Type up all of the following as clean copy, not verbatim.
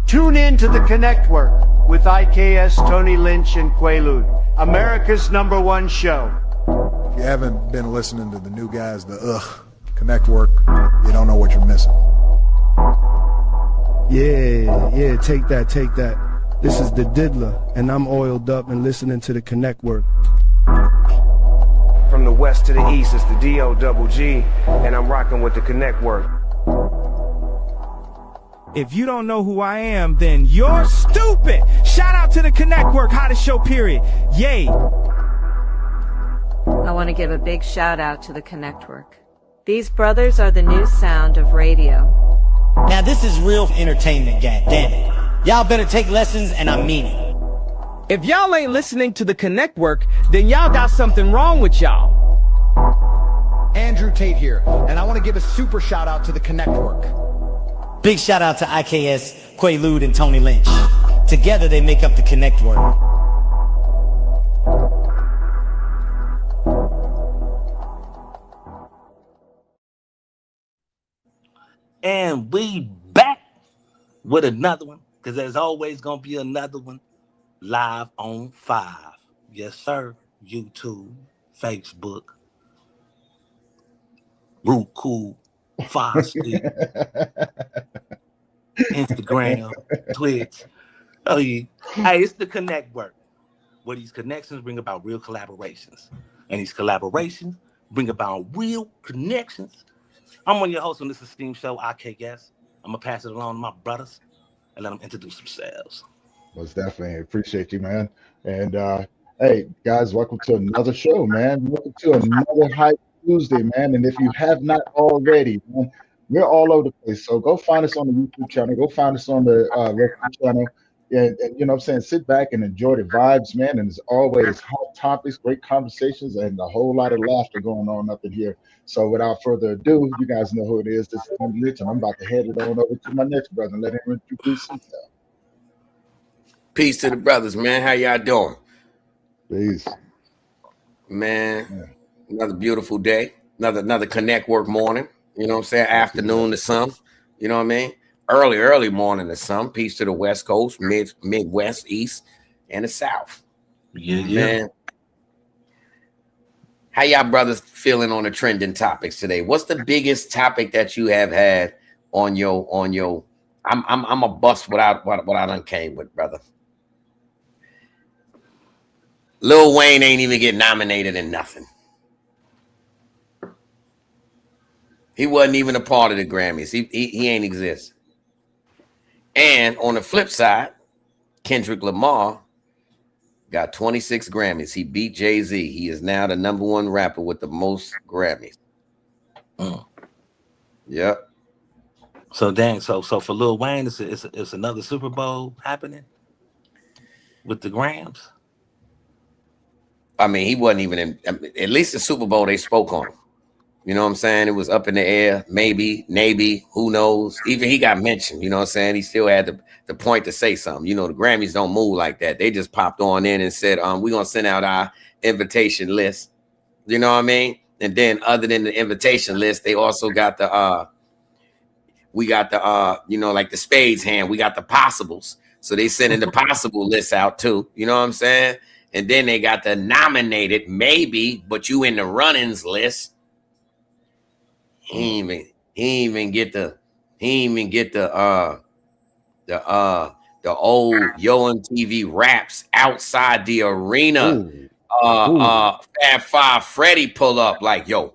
Tune in to the Connectwork with IKS, Tony Lynch, and Quaalude, America's #1 show. If you haven't been listening to the new guys, the Connectwork, you don't know what you're missing. Yeah, take that. This is the Diddler, and I'm oiled up and listening to the Connectwork. From the west to the east, it's the D-O-double-G, and I'm rocking with the Connectwork. If you don't know who I am, then you're stupid. Shout out to the Connectwork, hottest show, period. Yay. I want to give a big shout out to the Connectwork. These brothers are the new sound of radio. Now this is real entertainment, gang. Damn it. Y'all better take lessons, and I mean it. If y'all ain't listening to the Connectwork, then y'all got something wrong with y'all. Andrew Tate here, and I want to give a super shout out to the Connectwork. Big shout out to IKS, Quaalude, and Tony Lynch. Together they make up the Connectwork. And we back with another one, because there's always going to be another one live on 5. Yes, sir. YouTube, Facebook, Roku, Foster, Instagram, Twitch. Oh, yeah. Hey, it's the Connectwork, where these connections bring about real collaborations. And these collaborations bring about real connections. I'm one of your hosts on this esteemed show, IKS. I'm going to pass it along to my brothers and let them introduce themselves. Most definitely. Appreciate you, man. And hey, guys, welcome to another show, man. Welcome to another Hype Tuesday, man. And if you have not already, man, we're all over the place. So go find us on the YouTube channel. Go find us on the Roku channel. And you know what I'm saying? Sit back and enjoy the vibes, man. And as always, hot topics, great conversations, and a whole lot of laughter going on up in here. So without further ado, you guys know who it is. This is Tony Lynch, and I'm about to head it on over to my next brother and let him introduce himself. Peace to the brothers, man. How y'all doing? Peace. Man, another beautiful day. Another Connectwork morning. You know what I'm saying? Afternoon to some. You know what I mean? Early morning to some. Peace to the West Coast, Midwest, East, and the South. Yeah. Man. How y'all brothers feeling on the trending topics today? What's the biggest topic that you have had on your I'm a bust what I done came with, brother. Lil Wayne ain't even get nominated in nothing. He wasn't even a part of the Grammys. He ain't exist. And on the flip side, Kendrick Lamar got 26 Grammys. He beat Jay-Z. He is now the #1 rapper with the most Grammys. Yep. So dang, so for Lil Wayne, it's another Super Bowl happening with the Grams. I mean, he wasn't even in. At least the Super Bowl they spoke on him. You know what I'm saying? It was up in the air. Maybe, who knows? Even he got mentioned. You know what I'm saying? He still had the point to say something. You know, the Grammys don't move like that. They just popped on in and said, we're gonna send out our invitation list. You know what I mean? And then other than the invitation list, they also got the like the spades hand, we got the possibles. So they sending the possible list out too. You know what I'm saying? And then they got the nominated, maybe, but you in the runnings list. He ain't even get the old Yo MTV raps outside the arena. Fab Five Freddy pull up like, yo,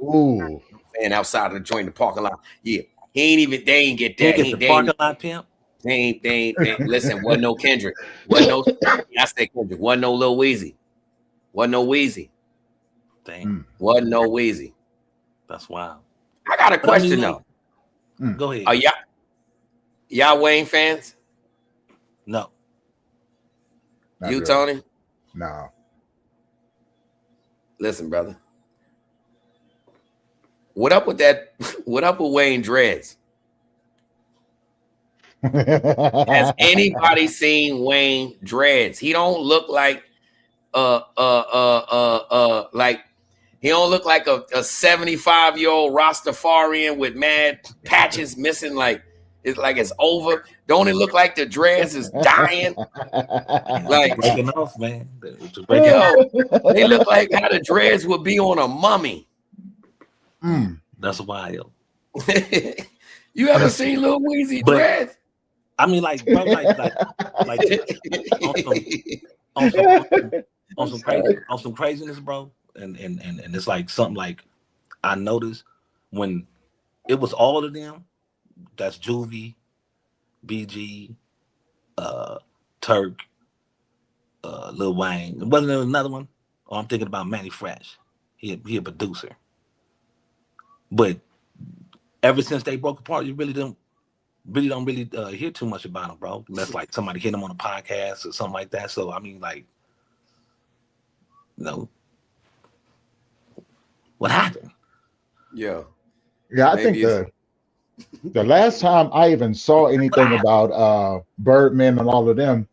and outside of the joint, the parking lot. Yeah, they ain't get that. He get the parking lot pimp. They ain't listen, wasn't no Kendrick. I said Kendrick. Wasn't no Lil Weezy. Wasn't no Weezy. Dang. Wasn't no Weezy. That's wild. I got a question though. Go ahead. Are y'all Wayne fans? No. Not you, really. Tony? No. Listen, brother. What up with that? What up with Wayne dreads? Has anybody seen Wayne dreads? He don't look like like he don't look like a 75-year-old Rastafarian with mad patches missing. Like It's like it's over. Don't it look like the dreads is dying? Like breaking off, man. They look like how the dreads would be on a mummy. That's wild. You ever seen Lil Weezy dreads? I mean, like, bro, like on some craziness, bro. And it's like something like I noticed when it was all of them. That's Juvie, BG, Turk, Lil Wayne. Wasn't there another one? Oh, I'm thinking about Manny Fresh. He a producer. But ever since they broke apart, you really don't hear too much about them, bro. Unless like somebody hit them on a podcast or something like that. So I mean, like, what happened? Yeah, I think the last time I even saw anything about Birdman and all of them,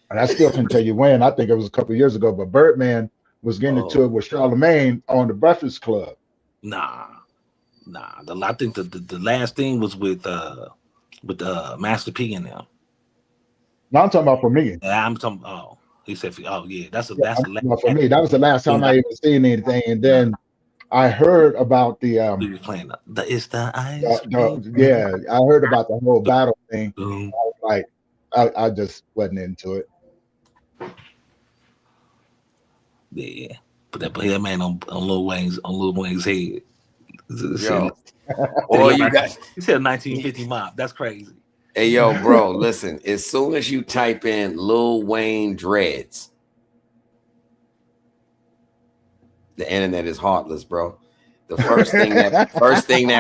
and I still can tell you when. I think it was a couple of years ago, but Birdman was getting into it with Charlamagne on the Breakfast Club. Nah. I think the last thing was with Master P and them. No, I'm talking about for me. Yeah, I'm talking. Oh, he said, "Oh yeah, that's the last." For me, that was the last time I even seen anything, and then I heard about the. He was playing the "It's the Ice." Yeah, I heard about the whole battle thing. I was like, I just wasn't into it. Yeah, but that man on Lil Wayne's head. Yo, or you got he said 1950 mob. That's crazy. Hey yo, bro, listen. As soon as you type in Lil Wayne dreads, the internet is heartless, bro. The first thing that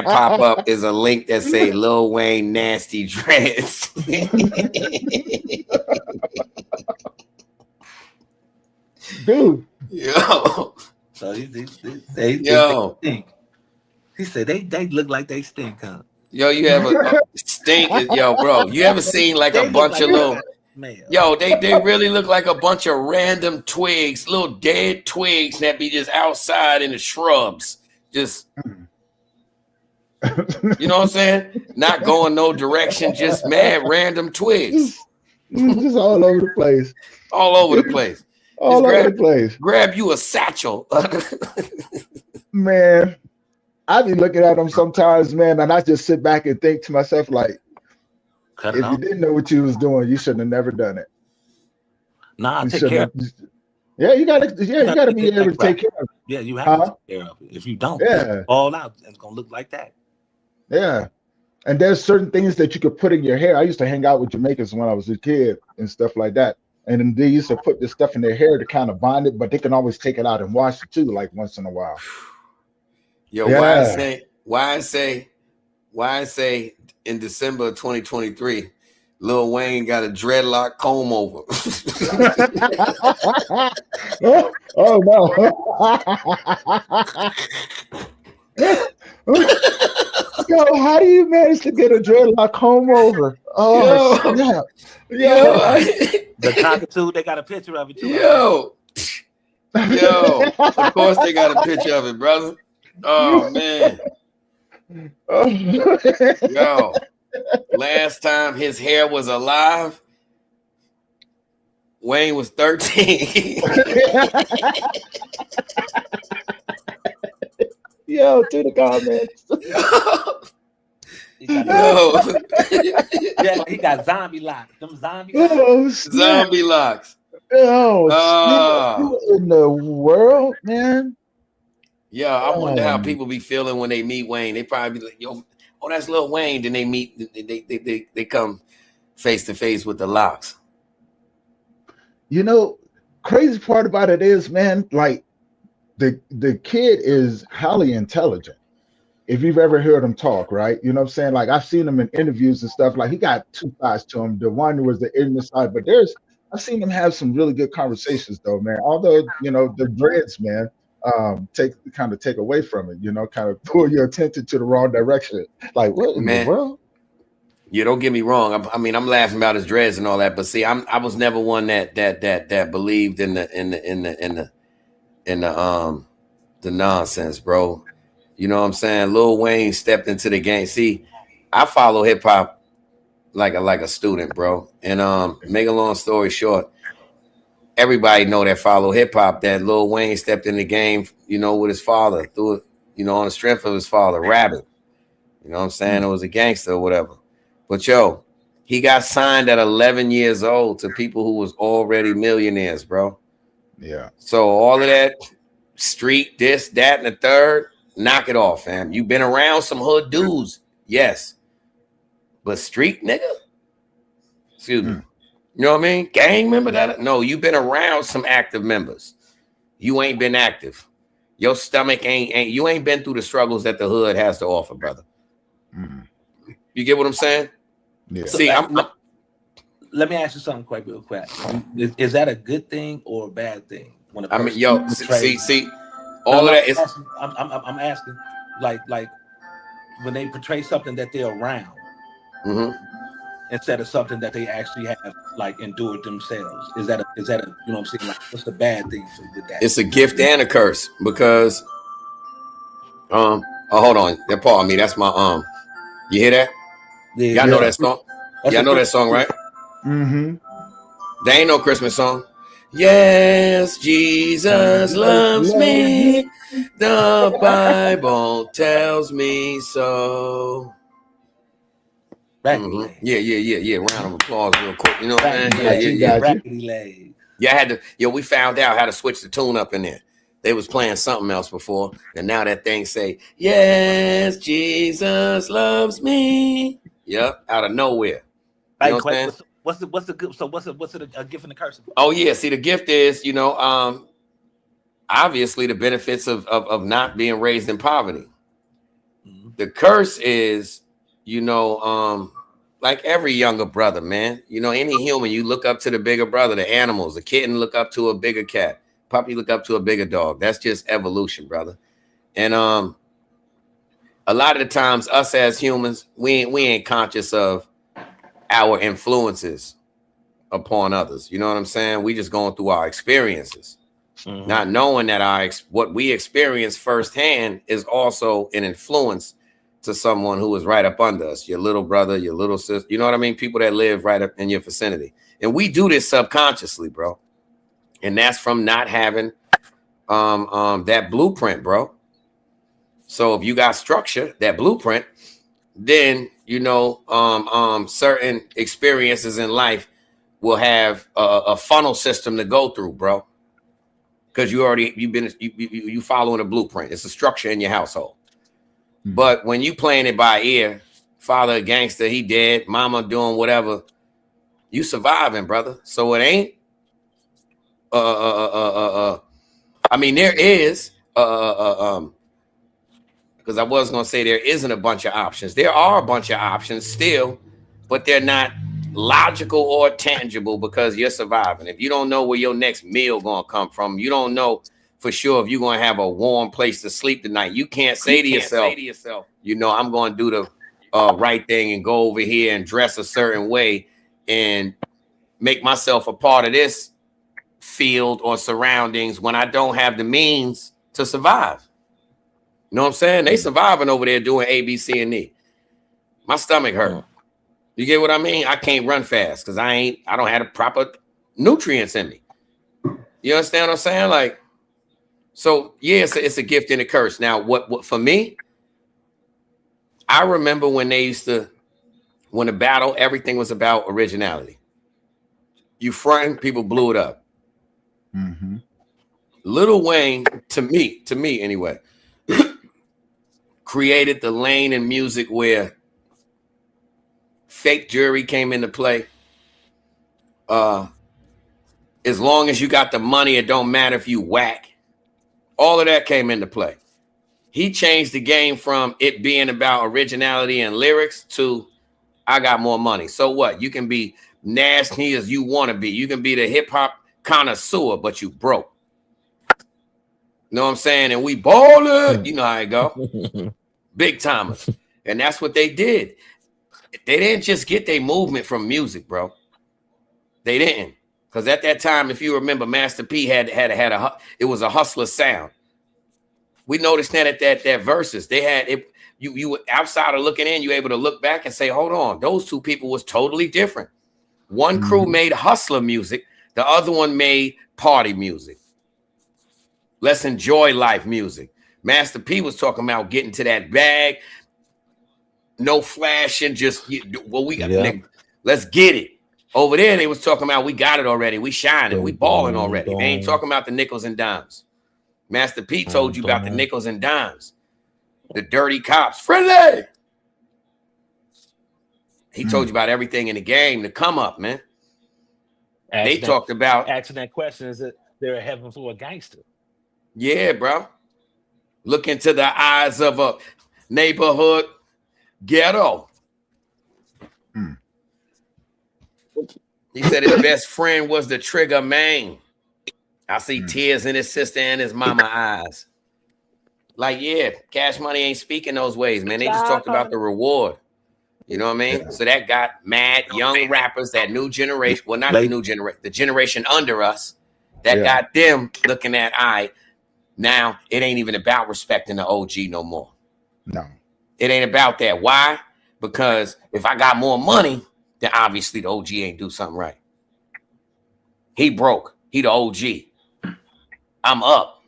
pop up is a link that say Lil Wayne nasty dreads. Dude, yo, so he said they look like they stink, huh? Yo, you have a stink. Yo, bro, you ever seen like a bunch of little? Yo, they really look like a bunch of random twigs, little dead twigs that be just outside in the shrubs, just. You know what I'm saying? Not going no direction, just mad random twigs. Just all over the place. All over the place. All over the place. Grab you a satchel. Man, I be looking at them sometimes, man, and I just sit back and think to myself, like, if you didn't know what you was doing, you shouldn't have never done it. Nah, take care of it. Yeah, you gotta be able to take care of it. Yeah, you have to take care of it. If you don't, all out, it's gonna look like that. Yeah. And there's certain things that you could put in your hair. I used to hang out with Jamaicans when I was a kid and stuff like that. And then they used to put this stuff in their hair to kind of bind it, but they can always take it out and wash it too, like once in a while. Yo, why I say in December of 2023, Lil Wayne got a dreadlock comb over. Oh no. Yo, how do you manage to get a dreadlock comb over? Oh, snap. Yo. The cockatoo, they got a picture of it too. Yo, of course they got a picture of it, brother. Oh man. Yo, last time his hair was alive, Wayne was 13. Yo, to the comments. He got zombie locks. Them zombie locks. Zombie locks. Oh, in the world, man. Yeah, I wonder how people be feeling when they meet Wayne. They probably be like, "Yo, oh, that's Lil Wayne." Then they meet, they come face to face with the locks. You know, crazy part about it is, man, like the kid is highly intelligent. If you've ever heard him talk, right? You know what I'm saying? Like I've seen him in interviews and stuff. Like he got two sides to him. The one was the ignorant side, but I've seen him have some really good conversations though, man. Although, you know, the dreads, man, take away from it, you know, kind of pull your attention to the wrong direction. Like what in the world? Yeah, don't get me wrong. I mean, I'm laughing about his dreads and all that, but see, I was never one that believed in the nonsense, bro. You know what I'm saying? Lil Wayne stepped into the game. See, I follow hip hop like a student, bro. And make a long story short, everybody know that follow hip hop that Lil Wayne stepped in the game, you know, with his father through it, you know, on the strength of his father, Rabbit. You know what I'm saying? It was a gangster or whatever. But yo, he got signed at 11 years old to people who was already millionaires, bro. Yeah. So all of that street, this, that, and the third, knock it off, fam. You've been around some hood dudes, yes. But street nigga? Excuse me. You know what I mean? Gang member? That? No, you've been around some active members. You ain't been active. Your stomach ain't you ain't been through the struggles that the hood has to offer, brother. You get what I'm saying? Yeah. See, let me ask you something quite real quick. Is that a good thing or a bad thing? When a I mean, person yo, portrays- see, all of that is. I'm asking, like when they portray something that they're around instead of something that they actually have like endured themselves. Is that a you know what I'm saying? Like, what's the bad thing with that? It's a gift and a curse because oh, hold on, pardon me. That's my You hear that? Yeah, Y'all know that song? Y'all know that song, right? There ain't no Christmas song. Yes, Jesus loves me. The Bible tells me so. Yeah. Round of applause, real quick. You know what I'm saying? Yeah. I had to. Yo, we found out how to switch the tune up in there. They was playing something else before, and now that thing say, "Yes, Jesus loves me." Yep, out of nowhere. You know what I'm saying? What's the good? So what's a gift and a curse? Oh yeah, see the gift is, you know, obviously the benefits of not being raised in poverty. The curse is, you know, like every younger brother, man. You know, any human, you look up to the bigger brother. The animals, a kitten look up to a bigger cat. Puppy look up to a bigger dog. That's just evolution, brother. And a lot of the times, us as humans, we ain't conscious of our influences upon others. You know what I'm saying? We just going through our experiences, not knowing that what we experience firsthand is also an influence to someone who is right up under us, your little brother, your little sister. You know what I mean? People that live right up in your vicinity. And we do this subconsciously, bro. And that's from not having that blueprint, bro. So if you got structure, that blueprint, then, you know, certain experiences in life will have a funnel system to go through, bro. Because you following a blueprint. It's a structure in your household. But when you playing it by ear, father a gangster, he dead, mama doing whatever, you surviving, brother. So it ain't I mean, there is because I was gonna say there isn't a bunch of options. There are a bunch of options still, but they're not logical or tangible because you're surviving. If you don't know where your next meal gonna come from, you don't know for sure if you're gonna have a warm place to sleep tonight. You can't say to yourself, you know, I'm gonna do the right thing and go over here and dress a certain way and make myself a part of this field or surroundings when I don't have the means to survive. You know what I'm saying? They surviving over there doing A, B, C, and D. My stomach hurt. You get what I mean? I can't run fast because I don't have the proper nutrients in me. You understand what I'm saying? Like, so yeah, it's a gift and a curse. Now, what for me, I remember when the battle, everything was about originality. You fronting, people blew it up. Lil Wayne, to me anyway, created the lane in music where fake jury came into play. As long as you got the money, it don't matter if you whack. All of that came into play. He changed the game from it being about originality and lyrics to I got more money. So what? You can be nasty as you want to be. You can be the hip hop connoisseur, but you broke. You know what I'm saying? And we ballin'. You know how it go. Big timers. And that's what they did. They didn't just get their movement from music, bro. They didn't. Because at that time, if you remember, Master P had it was a hustler sound. We noticed that at that verses. They had it. you outside of looking in, you able to look back and say, hold on, those two people was totally different. One crew made hustler music, the other one made party music. Let's enjoy life music. Master P was talking about getting to that bag, no flashing, just what we got. Nigga, let's get it. Over there, they was talking about we got it already. We shining, we balling already. They ain't talking about the nickels and dimes. Master P told you about the nickels and dimes, the dirty cops, friendly. He told you about everything in the game to come up, man. They talked about asking that question: is that they're a heaven for a gangster? Yeah, bro. Look into the eyes of a neighborhood ghetto. He said his best friend was the trigger man. I see tears in his sister and his mama eyes. Like, yeah, Cash Money ain't speaking those ways, man. They just talked about the reward. You know what I mean? Yeah. So that got mad young rappers, that new generation. Well, not the new generation, the generation under us. That got them looking at, now it ain't even about respecting the OG no more. No. It ain't about that. Why? Because if I got more money, then obviously the OG ain't do something right. He broke. He the OG. I'm up.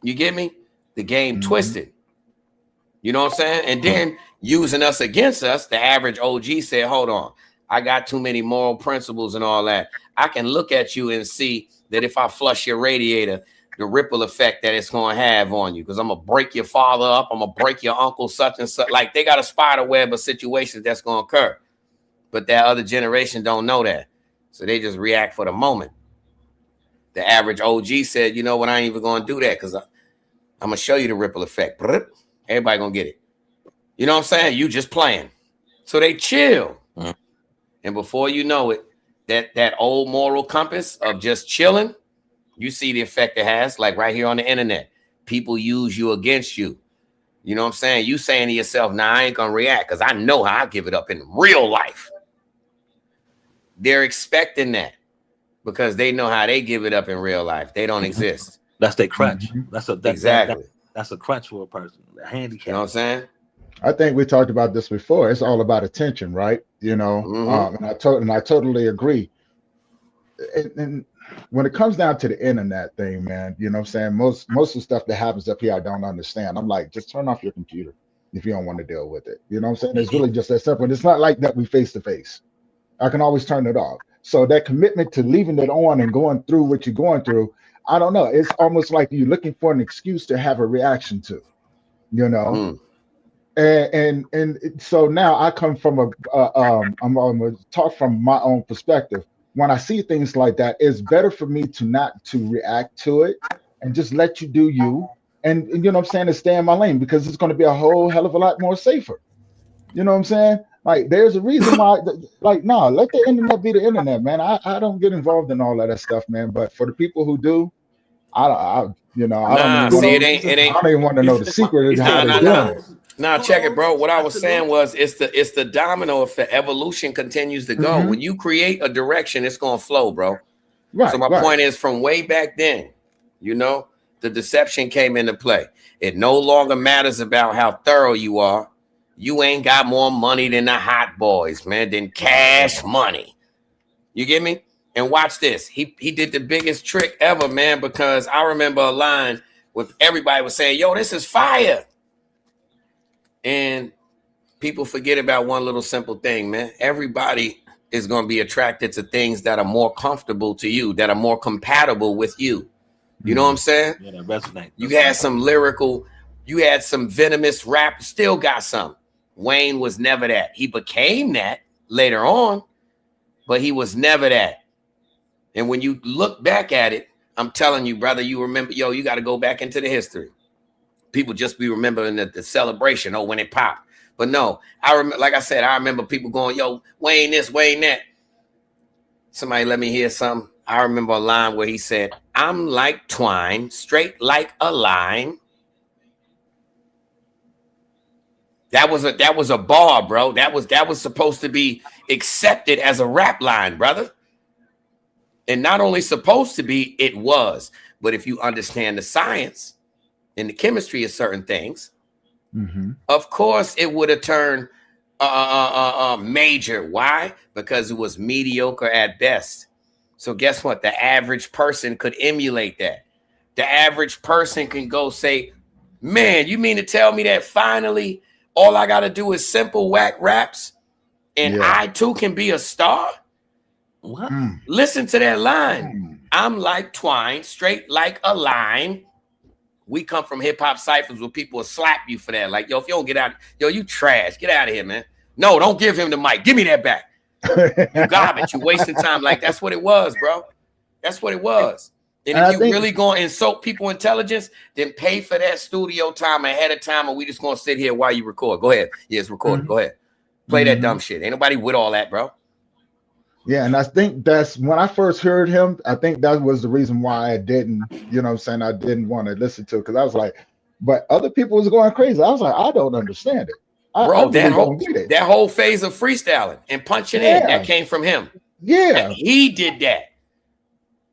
You get me? The game twisted. You know what I'm saying? And then using us against us, the average OG said, hold on, I got too many moral principles and all that. I can look at you and see that if I flush your radiator, the ripple effect that it's going to have on you, because I'm going to break your father up. I'm going to break your uncle, such and such. Like, they got a spider web of situations that's going to occur. But that other generation don't know that. So they just react for the moment. The average OG said, you know what, I ain't even going to do that because I'm going to show you the ripple effect. Everybody going to get it. You know what I'm saying? You just playing. So they chill. And before you know it, that old moral compass of just chilling, you see the effect it has, like right here on the internet. People use you against you. You know what I'm saying? You saying to yourself, nah, I ain't going to react because I know how I give it up in real life. They're expecting that because they know how they give it up in real life. They don't exist. That's their crutch. Exactly. That's a crutch for a person, a handicap. You know what I'm saying? I think we talked about this before. It's all about attention, right? You know, and I totally agree. And when it comes down to the internet thing, man, you know what I'm saying? Most of the stuff that happens up here, I don't understand. I'm like, just turn off your computer if you don't want to deal with it. You know what I'm saying? It's really just that simple. And it's not like that we face to face. I can always turn it off. So that commitment to leaving it on and going through what you're going through, I don't know. It's almost like you're looking for an excuse to have a reaction to, you know? And so now I come from I'm gonna talk from my own perspective. When I see things like that, it's better for me to not to react to it and just let you do you. And you know what I'm saying, and stay in my lane, because it's going to be a whole hell of a lot more safer. You know what I'm saying? Like, there's a reason why, like, no, let the internet be the internet, man. I don't get involved in all of that stuff, man. But for the people who do, I don't even want to know the secret of how they're doing it. Nah, check it, bro. What I was saying was it's the domino effect. Evolution continues to go. When you create a direction, it's gonna flow, bro. Right. So my point is, from way back then, you know, the deception came into play. It no longer matters about how thorough you are. You ain't got more money than the hot boys, man, than Cash Money. You get me? And watch this. He did the biggest trick ever, man, because I remember a line where everybody was saying, yo, this is fire. And people forget about one little simple thing, man. Everybody is going to be attracted to things that are more comfortable to you, that are more compatible with you. You know what I'm saying? Yeah, that resonate. You had some lyrical, you had some venomous rap, still got some. Wayne was never that. He became that later on, but he was never that. And when you look back at it, I'm telling you, brother, you remember, yo, you got to go back into the history. People just be remembering the celebration, when it popped. But no, like I said, I remember people going, yo, Wayne this, Wayne that. Somebody let me hear something. I remember a line where he said, I'm like twine, straight like a line. That was a bar, bro. That was supposed to be accepted as a rap line, brother. And not only supposed to be, it was. But if you understand the science and the chemistry of certain things, Of course, it would have turned major. Why? Because it was mediocre at best. So guess what? The average person could emulate that. The average person can go say, man, you mean to tell me that finally all I got to do is simple whack raps and I too can be a star? What? Listen to that line. I'm like twine, straight like a line. We come from hip hop ciphers where people will slap you for that. Like, yo, if you don't get out, yo, you trash. Get out of here, man. No, don't give him the mic. Give me that back. You garbage. You wasting time. Like, that's what it was, bro. That's what it was. And if you really going to insult people's intelligence, then pay for that studio time ahead of time, or we just going to sit here while you record. Go ahead. Yeah, it's recorded. Go ahead. Play that dumb shit. Ain't nobody with all that, bro. Yeah, and I think that's when I first heard him, I think that was the reason why I didn't, you know what I'm saying, I didn't want to listen to it, because I was like, but other people was going crazy. I was like, I don't understand it. Bro, that whole phase of freestyling and punching in, that came from him. Yeah. He did that.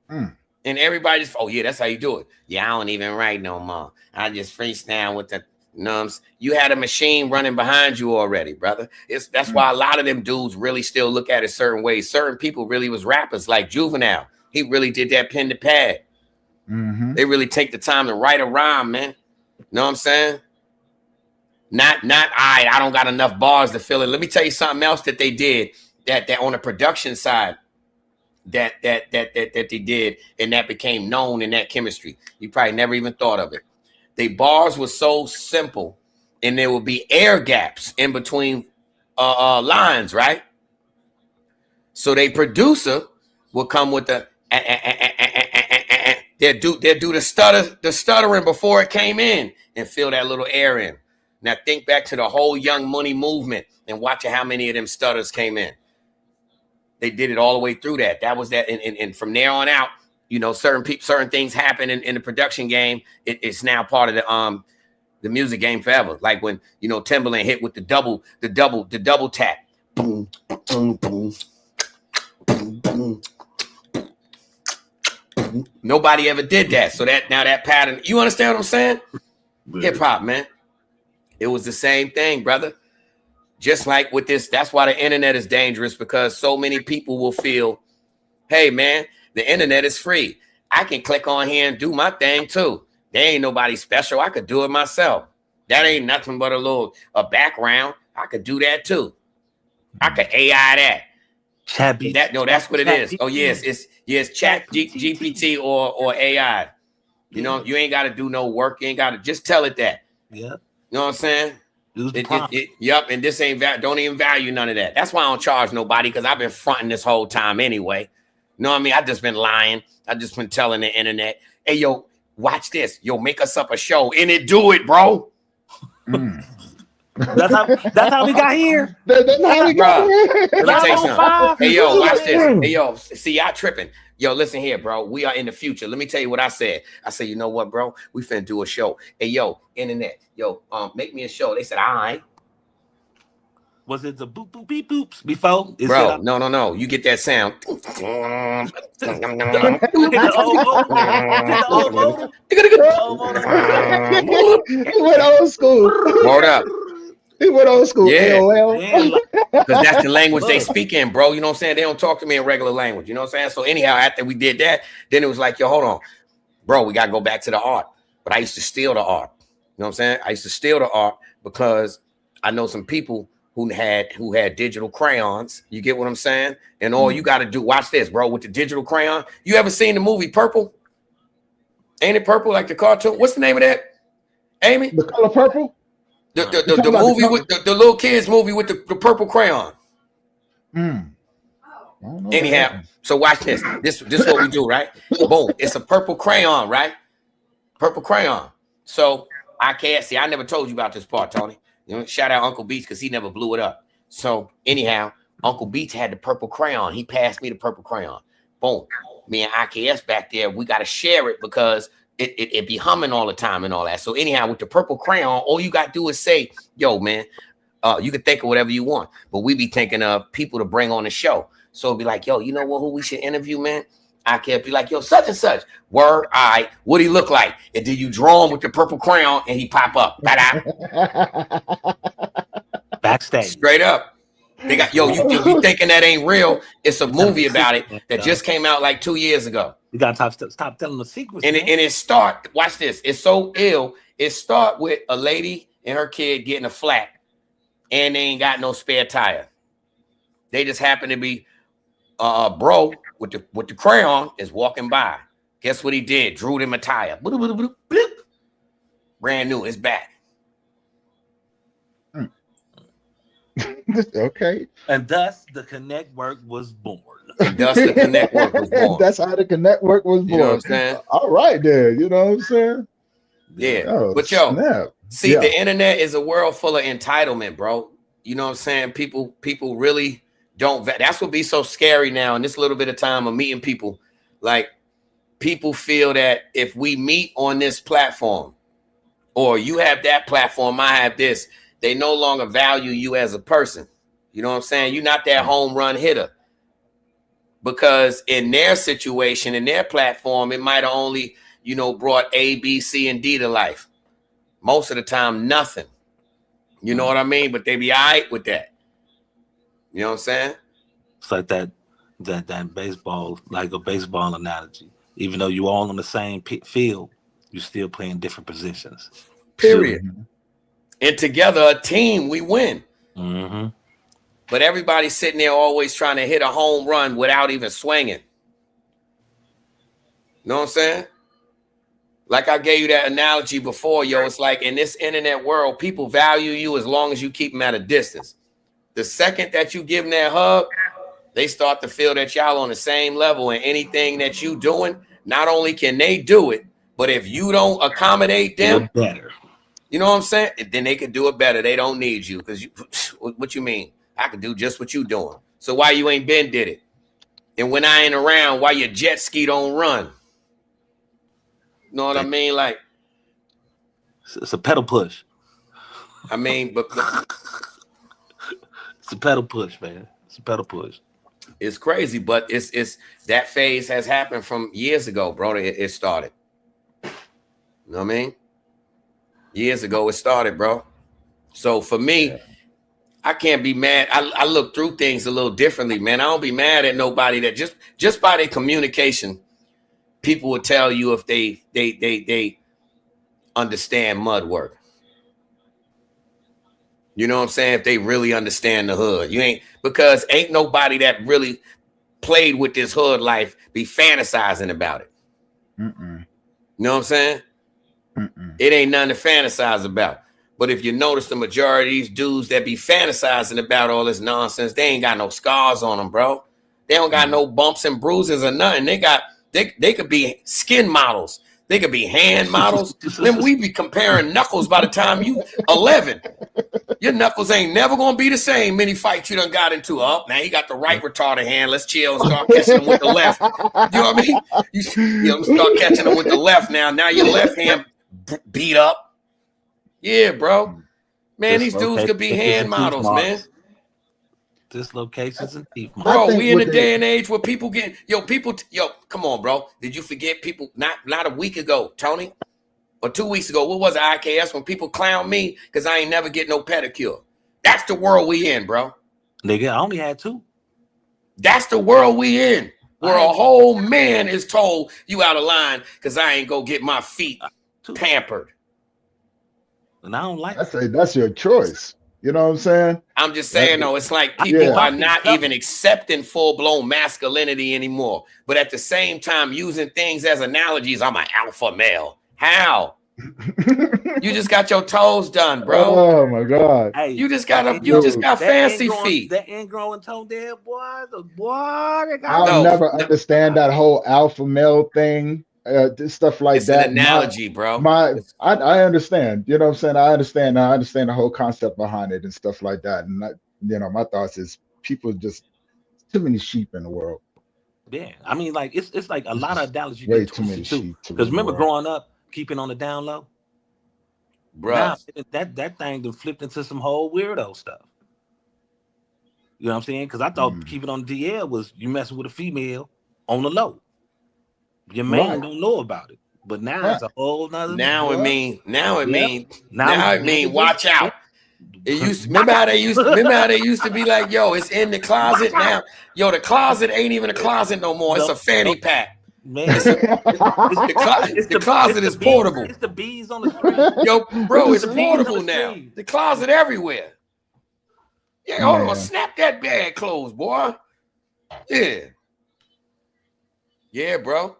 And everybody just, oh, yeah, that's how you do it. Yeah, I don't even write no more. I just freestyle with the numbs. You had a machine running behind you already, brother. That's why a lot of them dudes really still look at it certain ways. Certain people really was rappers, like Juvenile. He really did that pen to pad. They really take the time to write a rhyme, man. You know what I'm saying? Not I don't got enough bars to fill it. Let me tell you something else that they did that on the production side that they did, and that became known in that chemistry. You probably never even thought of it. They bars were so simple, and there would be air gaps in between lines, right? So they producer will come with the they'll do the stuttering before it came in and fill that little air in. Now think back to the whole Young Money movement and watch how many of them stutters came in. They did it all the way through that. That was that, and from there on out, you know, certain things happen in the production game. It's now part of the music game forever. Like when, you know, Timbaland hit with the double tap. Boom, boom, boom, boom, boom. Nobody ever did that. So that pattern, you understand what I'm saying? Hip hop, man. It was the same thing, brother. Just like with this, that's why the internet is dangerous, because so many people will feel, hey, man, the internet is free. I can click on here and do my thing too. There ain't nobody special. I could do it myself. That ain't nothing but a background. I could do that too. I could AI that. That's what it is. Oh yes, it's Chat GPT or AI. You know, you ain't got to do no work. You ain't got to just tell it that. Yeah. You know what I'm saying? Yep, and this ain't don't even value none of that. That's why I don't charge nobody, because I've been fronting this whole time anyway. You know what I mean? I just been lying. I just been telling the internet, hey, yo, watch this. Yo, make us up a show. And it do it, bro. That's how we got here. That's how we got here. Let me tell you something. Hey, yo, watch this. Hey, yo, see, y'all tripping. Yo, listen here, bro. We are in the future. Let me tell you what I said. I said, you know what, bro? We finna do a show. Hey, yo, internet. Yo, make me a show. They said, all right. Was it the boop boop beep boops before? Bro, no. You get that sound. He went old school. Word up. He went old school. Yeah. Because that's the language they speak in, bro. You know what I'm saying? They don't talk to me in regular language. You know what I'm saying? So anyhow, after we did that, then it was like, yo, hold on. Bro, we got to go back to the art. But I used to steal the art. You know what I'm saying? I used to steal the art because I know some people who had digital crayons. You get what I'm saying? And all you got to do, watch this, bro, with the digital crayon. You ever seen the movie Purple? Ain't it Purple, like the cartoon? What's the name of that, Amy? The Color Purple? The movie with the little kids movie with the purple crayon. Anyhow, so watch this. This is what we do, right? Boom. It's a purple crayon, right? Purple crayon. So I can't see. I never told you about this part, Tony. You know, shout out Uncle Beats because he never blew it up. So anyhow, Uncle Beats had the purple crayon. He passed me the purple crayon. Boom. Me and IKS back there, we got to share it because it be humming all the time and all that. So anyhow, with the purple crayon, all you got to do is say, yo, man, you can think of whatever you want. But we be thinking of people to bring on the show. So it'd be like, yo, you know what, who we should interview, man? I can't be like, yo, such and such. Word, all right. What he look like? And then you draw him with the purple crayon and he pop up. Backstage. Straight up. They got, yo, you thinking that ain't real. It's a movie about it that just came out like 2 years ago. You gotta stop telling the secrets. And it start, watch this. It's so ill. It start with a lady and her kid getting a flat and they ain't got no spare tire. They just happen to be bro with the crayon is walking by. Guess what he did? Drew them a tire. Brand new. It's back. Okay. And thus the Connectwork was born. That's the Connectwork was born. That's how the Connectwork was born. You know what I'm saying? All right, there. You know what I'm saying? Yeah. Oh, but yo, snap. see, the internet is a world full of entitlement, bro. You know what I'm saying? People really don't. That's what be so scary now in this little bit of time of meeting people. Like, people feel that if we meet on this platform, or you have that platform, I have this, they no longer value you as a person. You know what I'm saying? You're not that home run hitter. Because in their situation, in their platform, it might have only, you know, brought A, B, C, and D to life. Most of the time, nothing. You know what I mean? But they be all right with that. You know what I'm saying? It's like that baseball, like a baseball analogy. Even though you all on the same field, you're still playing different positions. Period. And together, a team, we win. Mm-hmm. But everybody's sitting there always trying to hit a home run without even swinging. You know what I'm saying? Like I gave you that analogy before, yo. It's like in this internet world, people value you as long as you keep them at a distance. The second that you give them that hug, they start to feel that y'all on the same level, and anything that you doing, not only can they do it, but if you don't accommodate them, better. You know what I'm saying? Then they can do it better. They don't need you because what you mean? I can do just what you doing. So why you ain't been did it? And when I ain't around, why your jet ski don't run? You know what I mean? Like, it's a pedal push. I mean, but it's a pedal push, man. It's a pedal push. It's crazy, but it's that phase has happened from years ago, bro. It started. You know what I mean? Years ago, it started, bro. So for me, I can't be mad. I look through things a little differently, man. I don't be mad at nobody that just by their communication, people will tell you if they understand mud work. You know what I'm saying? If they really understand the hood. Because ain't nobody that really played with this hood life be fantasizing about it. You know what I'm saying? It ain't nothing to fantasize about. But if you notice, the majority of these dudes that be fantasizing about all this nonsense, they ain't got no scars on them, bro. They don't got no bumps and bruises or nothing. They could be skin models. They could be hand models. Then we be comparing knuckles by the time you 11. Your knuckles ain't never gonna be the same. Many fights you done got into. Now he got the right retarded hand. Let's chill and start catching him with the left. You know what I mean? You start catching him with the left now. Now your left hand beat up. Yeah, bro. Man, these dudes could be hand models, man. Dislocations and teeth models. Bro, we in a day and age where people get come on, bro. Did you forget people not a week ago, Tony? Or 2 weeks ago, what was it, IKS, when people clown me because I ain't never get no pedicure? That's the world we in, bro. Nigga, I only had 2. That's the world we in, where a whole man is told you out of line because I ain't go get my feet pampered. And I don't like I say that's your choice. You know what I'm saying? I'm just saying, though, it's like people are not even accepting full-blown masculinity anymore. But at the same time, using things as analogies, I'm an alpha male. How? You just got your toes done, bro. Oh my God! Hey, you just got fancy feet. That ingrowing toe there, boy. I'll never understand that whole alpha male thing. Stuff like it's that. An analogy, bro. I understand. You know what I'm saying? I understand the whole concept behind it and stuff like that. And my thoughts is people just too many sheep in the world. Yeah, I mean, like it's like a lot of analogies. Way too many sheep. Because remember, growing up, keeping on the down low, bro. Now, that thing then flipped into some whole weirdo stuff. You know what I'm saying? Because I thought keeping on the DL was you messing with a female on the low. Your man don't know about it. But now it's a whole nother. Now it mean watch out. It used remember how they used to be like, yo, it's in the closet now. Yo, the closet ain't even a closet no more. It's a fanny pack. Man, the closet is portable. It's the bees on the street. Yo, bro, it's portable now. The closet everywhere. Yeah, hold on, snap that bag closed, boy. Yeah, bro.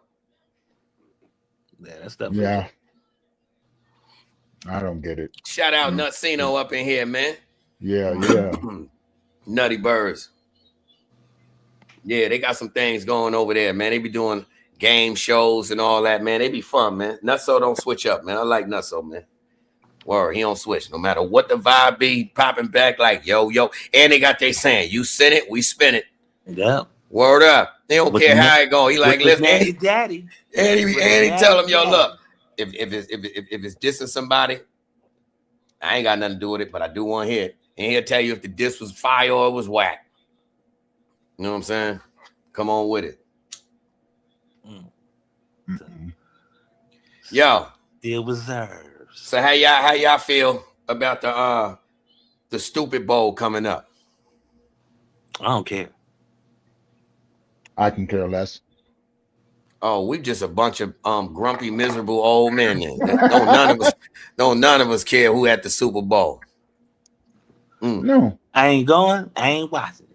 Yeah, that stuff. Yeah. I don't get it. Shout out Nutsino up in here, man. Yeah. Nutty Birds. Yeah, they got some things going over there, man. They be doing game shows and all that, man. They be fun, man. Nutso don't switch up, man. I like Nutso, man. Word, he don't switch. No matter what the vibe be, popping back like, yo. And they got they saying, you send it, we spin it. Yeah. Word up. They don't care how it go. He like, listen, daddy. And he tell him, yo, look, if it's dissing somebody, I ain't got nothing to do with it, but I do want to hear it. And he'll tell you if the diss was fire or it was whack. You know what I'm saying? Come on with it. Yo. Still reserves. So how y'all feel about the Stupid Bowl coming up? I don't care. I can care less. Oh, we just a bunch of grumpy, miserable old men. Don't none of us care who at the Super Bowl. No, I ain't going. I ain't watching it.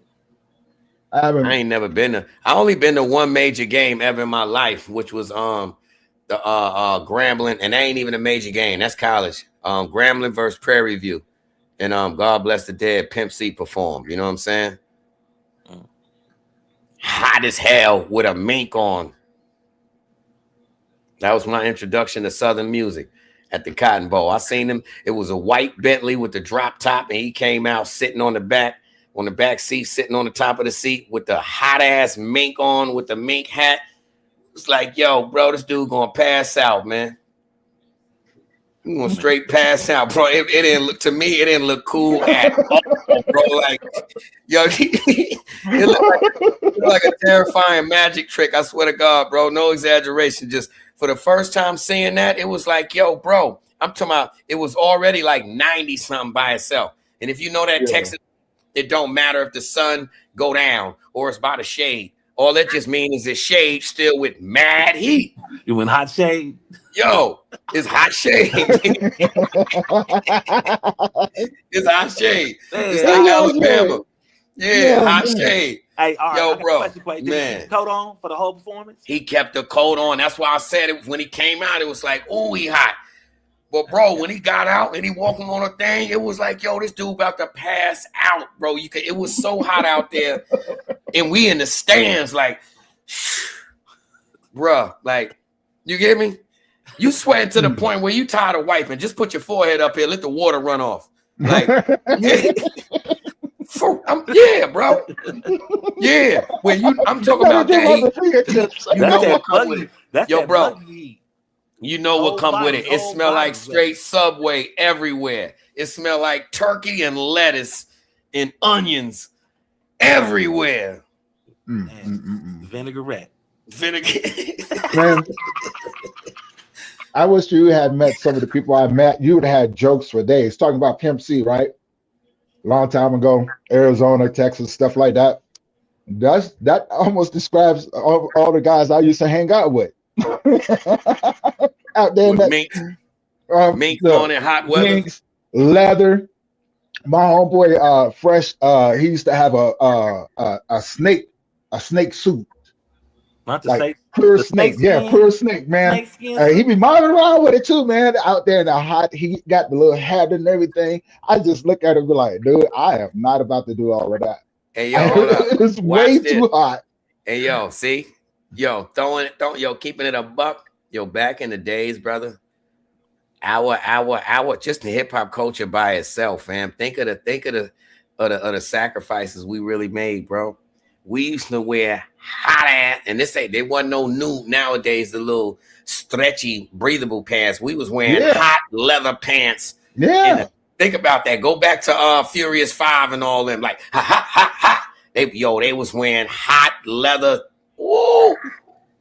I ain't never been to. I only been to one major game ever in my life, which was the Grambling, and that ain't even a major game. That's college. Grambling versus Prairie View, and God Bless the Dead, Pimp C performed. You know what I'm saying? Hot as hell with a mink on. That was my introduction to Southern music at the Cotton Bowl. I seen him. It was a white Bentley with the drop top, and he came out sitting on the back seat, sitting on the top of the seat with the hot ass mink on with the mink hat. It's like, yo, bro, this dude gonna pass out, man. He gonna straight pass out, bro. It didn't look to me. It didn't look cool at all, bro. Like, yo, it looked like a terrifying magic trick. I swear to God, bro. No exaggeration. Just for the first time seeing that, it was like, yo, bro. I'm talking about. It was already like 90 something by itself. And if you know that Texas, it don't matter if the sun go down or it's by the shade. All that just means is it's shade still with mad heat. You in hot shade? Yo, it's hot shade. It's hot shade. It's like Alabama. Yeah, hot shade. Hey, all right, yo, bro, man. Did he keep the coat on for the whole performance? He kept the coat on. That's why I said it when he came out. It was like, oh, he hot. But bro, when he got out and he walking on a thing, it was like, yo, this dude about to pass out, bro. It was so hot out there, and we in the stands, like, bruh, like, you get me? You sweating to the point where you tired of wiping. Just put your forehead up here, let the water run off. Like, yeah, bro. Yeah, when I'm talking about that. You know what come with it, yo, bro. You know what come with it. It smell like straight Subway everywhere. It smell like turkey and lettuce and onions everywhere. Vinaigrette. Man, I wish you had met some of the people I met. You would have had jokes for days. Talking about Pimp C, right? Long time ago, Arizona, Texas, stuff like that. That almost describes all the guys I used to hang out with. Out there, mink on in hot weather, minks, leather. My homeboy, Fresh, he used to have a snake suit, not the like snake, pure snake, pure snake, man. He be mounting around with it too, man. Out there in the hot heat, got the little hat and everything. I just look at it and be like, dude, I am not about to do all of that. Hey, yo, hold up. It's way too hot. Hey, yo, see. Yo, keeping it a buck. Yo, back in the days, brother, our just the hip hop culture by itself, fam. Think of the sacrifices we really made, bro. We used to wear hot ass, and they wasn't no new nowadays, the little stretchy, breathable pants. We was wearing hot leather pants. Yeah. Think about that. Go back to Furious 5 and all them, like ha ha ha ha. They was wearing hot leather. Ooh.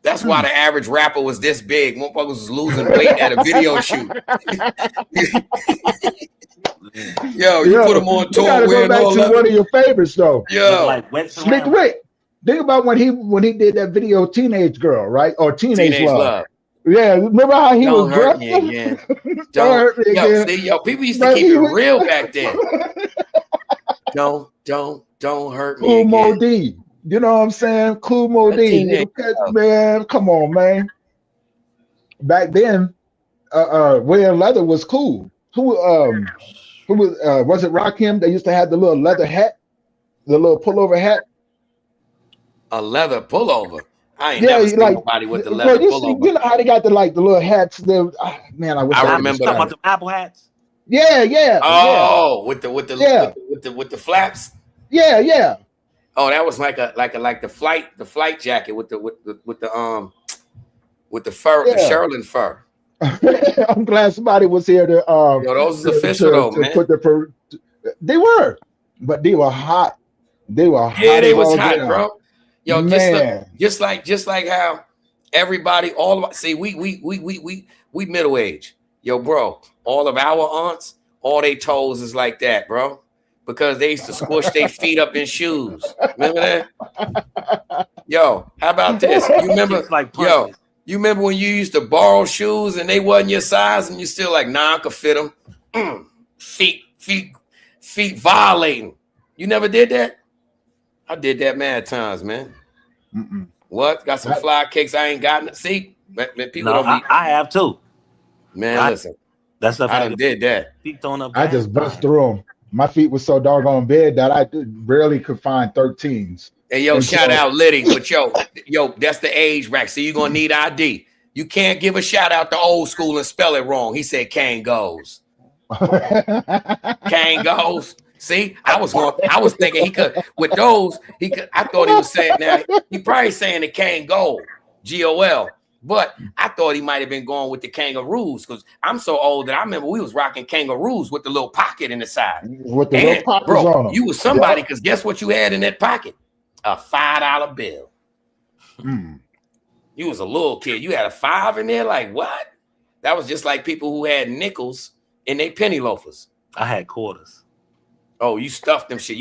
That's why the average rapper was this big. Motherfuckers was losing weight at a video shoot. Yo, you put him on tour. You gotta go back to one of your favorites though. Yo, like Slick Rick. Think about when he did that video Teenage Girl, right? Or Teenage Love. Yeah, remember how he was hurt me again. Don't hurt me again. See, people used to keep it real back then. Don't hurt me Cool again. Mo D. You know what I'm saying? Cool Mo D. Man, come on, man. Back then, wearing leather was cool. Who was it Rakim? They used to have the little leather hat, the little pullover hat. A leather pullover. I ain't never seen nobody with the leather pullover. You know how they got the little hats. Man, I remember that. About the Apple hats. Yeah. Oh, with the flaps. Yeah. Oh, that was like the flight jacket with the fur, the Sherlin fur. I'm glad somebody was here to Yo, those is official though, man. They were, but they were hot. They were hot. Yeah, they was hot, bro. Yo, man. just like how everybody, we middle age. Yo, bro, all of our aunts, all they toes is like that, bro. Because they used to squish their feet up in shoes. Remember that? Yo, how about this? You remember you remember when you used to borrow shoes and they wasn't your size and you still like, nah, I could fit them. Feet violating. You never did that? I did that mad times, man. What? Got some fly kicks I ain't gotten. See? People don't be. I have too. Man, listen. That's stuff I did that. Feet thrown up. I just bust through them. My feet were so doggone big that I barely could find 13s. Hey, yo, shout out Liddy. But yo, that's the age rack. So you're going to need ID. You can't give a shout out to old school and spell it wrong. He said Kane goes. Kane goes. See, I was thinking he could, with those, I thought he was saying now, he probably saying the Kane goal, G-O-L. But I thought he might have been going with the kangaroos because I'm so old that I remember we was rocking kangaroos with the little pocket in the side. With the little pockets on them. You was somebody because guess what you had in that pocket? A $5 bill. You was a little kid. You had a 5 in there. Like what? That was just like people who had nickels in their penny loafers. I had quarters. Oh, you stuffed them shit.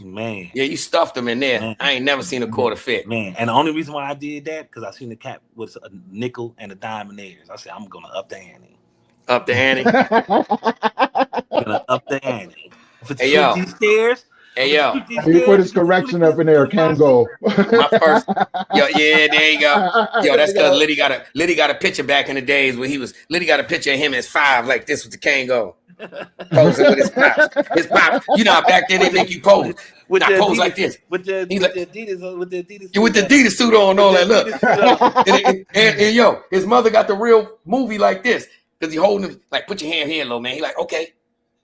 Man. Yeah, you stuffed them in there. Man. I ain't never seen a quarter fit. Man, and the only reason why I did that because I seen the cap was a nickel and a dime in theirs. I said I'm gonna up the ante. Up the ante. Gonna up the ante. Hey yo. These stairs. Hey yo. He put his correction up in there. Can go. My first. Yo, yeah, there you go. Yo, that's because Liddy got a picture back in the days when Liddy got a picture of him as 5 like this with the Kango. Posing with his pops. You know, back then they make you pose. With the pose Adidas, like this. With the Adidas suit on and all that. Look. and yo, his mother got the real movie like this. Because he holding him, like, put your hand here, little man. He like, okay.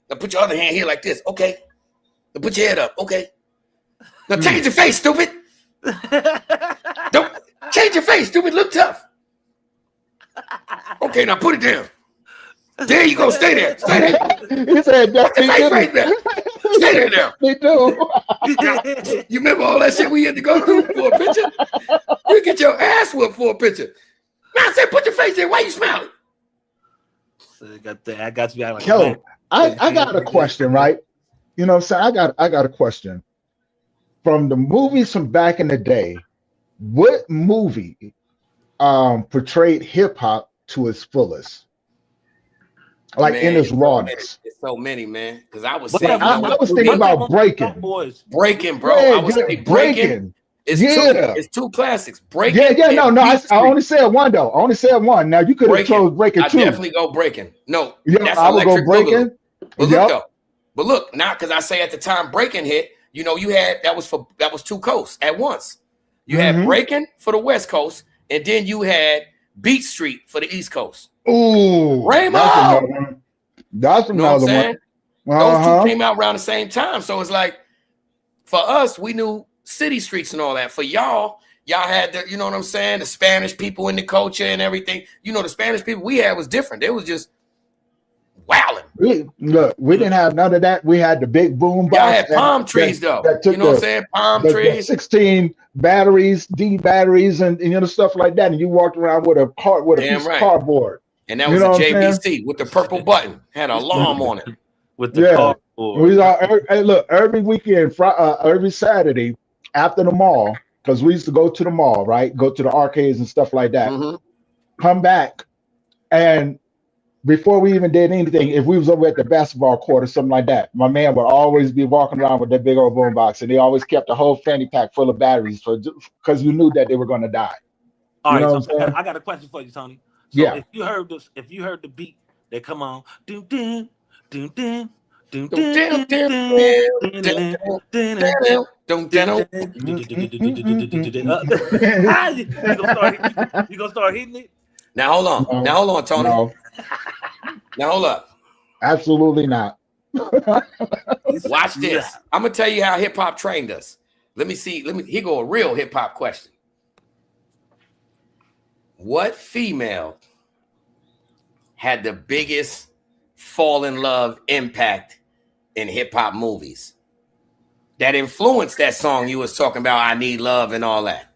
Now put your other hand here like this. Okay. Now put your head up. Okay. Now change your face, stupid. Don't change your face, stupid. Look tough. Okay, now put it down. There you go. Stay there. Stay there. He said, right there. Stay there now. Me too. You remember all that shit we had to go through for a picture? You get your ass whooped for a picture. Now I said, put your face there. Why you smiling? So I got you. Like, yo, I got a question, right? You know what I'm saying? I got a question. From the movies from back in the day, what movie portrayed hip hop to its fullest? Like in its rawness. It's so many, man. Because I was saying, I was thinking about Breaking. Breaking, bro. Yeah, I was thinking Breaking. It's two classics. Breaking. Yeah. No. I only said one though. I only said one. Now you could have chose Breaking too. I definitely go Breaking. No, that's I would go Breaking. But look, now because I say at the time Breaking hit, you know, you had that was two coasts at once. You had Breaking for the West Coast, and then you had Beat Street for the East Coast. Ooh, Rainbow. That's another one. Those two came out around the same time. So it's like for us, we knew city streets and all that. For y'all had the, you know what I'm saying, the Spanish people in the culture and everything. You know, the Spanish people we had was different. They was just wilding. We didn't have none of that. We had the big boom box. Y'all had palm trees though. You know what I'm saying? Palm trees. 16 batteries, D batteries, and stuff like that. And you walked around with a piece of cardboard. And that was a JVC with the purple button. Had an alarm on it. With the cardboard. We look, every weekend, every Saturday after the mall, because we used to go to the mall, right? Go to the arcades and stuff like that. Mm-hmm. Come back, and before we even did anything, if we was over at the basketball court or something like that, my man would always be walking around with that big old boom box, and they always kept a whole fanny pack full of batteries because you knew that they were going to die. All right, so I got a question for you, Tony. So yeah. If you heard the beat that come on, doom doom doom doom. You gonna start hitting it? Now hold on. Now hold on, Tony. No. Now hold up. Absolutely not. Watch this. I'm gonna tell you how hip hop trained us. Let me see. Here go a real hip hop question. What female had the biggest fall in love impact in hip hop movies that influenced that song you was talking about? I need love and all that.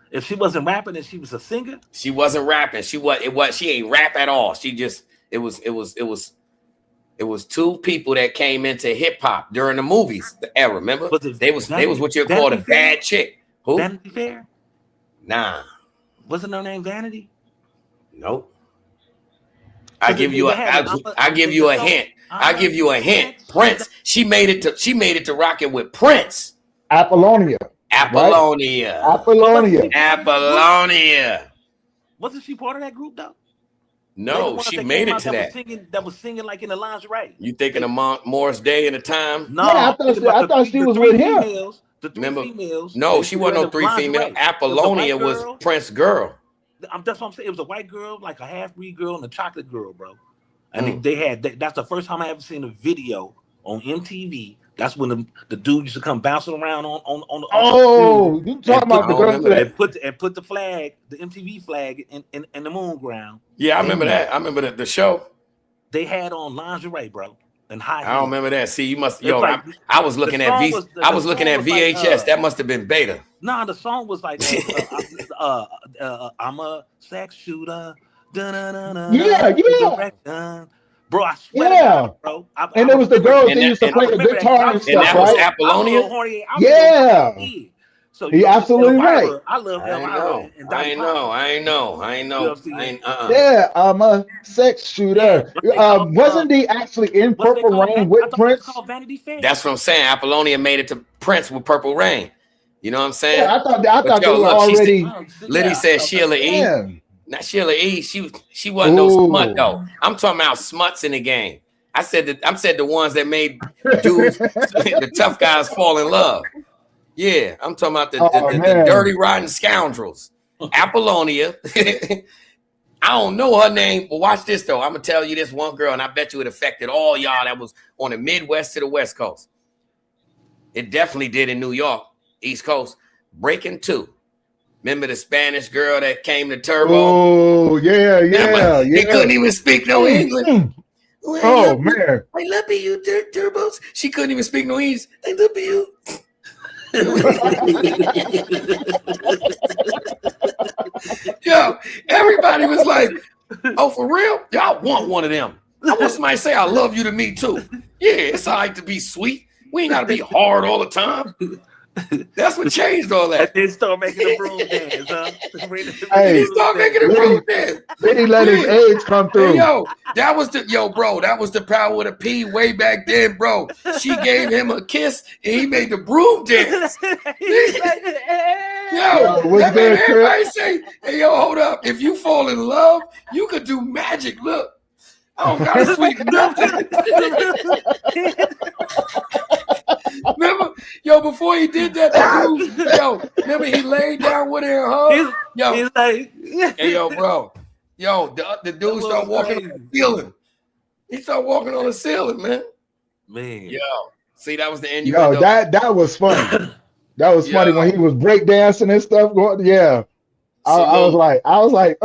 If she wasn't rapping and she was a singer, she wasn't rapping. She ain't rap at all. She just it was two people that came into hip hop during the movies, the era. Remember? They was what you call a bad chick. Who? Vanity Fair? Nah. Wasn't her name Vanity? Nope. I give you a hint. I give you a hint. Prince. She made it to rocking with Prince. Apollonia. Wasn't she part of that group though? No, she made it to that. That was singing like in the lingerie. You thinking of Morris Day in the time? No, yeah, I thought she was with him. The three females. No, she wasn't no three female. Apollonia was Prince's girl. That's what I'm saying. It was a white girl, like a half-breed girl, and a chocolate girl, bro. And that's the first time I ever seen a video on MTV. That's when the dude used to come bouncing around on you talking about the girl and put the flag, the MTV flag in the moon ground. Yeah, I remember that. I remember the show. They had on lingerie, bro. And high I don't remember that. See, you must I was looking at VHS. That must have been beta. Nah, the song was like I'm a sex shooter. Yeah. Bro, I swear to God, bro. And it was the girls that used to play the guitar and stuff, that was Apollonia? Yeah. So you're absolutely right. I love Elvira. I know. Yeah, I'm a sex shooter. Wasn't he actually in Purple Rain with Prince? That's what I'm saying. Apollonia made it to Prince with Purple Rain. You know what I'm saying? Yeah, I thought they were already. Liddy said Sheila E. Man. Not Sheila E. She wasn't no smut though. I'm talking about smuts in the game. I said the ones that made dudes, the tough guys fall in love. Yeah, I'm talking about the dirty, rotten scoundrels. Apollonia. I don't know her name, but watch this though. I'm gonna tell you this one girl, and I bet you it affected all y'all that was on the Midwest to the West Coast. It definitely did in New York, East Coast. Breaking 2. Remember the Spanish girl that came to Turbo? Oh, yeah. He couldn't even speak no English. Oh, man. I love you, Turbos. She couldn't even speak no English. I love you. Yo, everybody was like, oh, for real? Y'all want one of them. I want somebody to say I love you to me, too. Yeah, it's all right to be sweet. We ain't got to be hard all the time. That's what changed all that. They start making a broom dance, huh? Hey, start making a broom dance. Then he let his age come through. Hey, that was the power of the P way back then, bro. She gave him a kiss and he made the broom dance. Everybody say, hey, hold up. If you fall in love, you could do magic. Look. I don't gotta sweeten up. Remember, before he did that, remember he laid down with her and hugged? He's like, hey, bro. The dude started walking on the ceiling. He started walking on the ceiling, man. See, that was the end. That was funny. That was funny when he was breakdancing and stuff. I was like,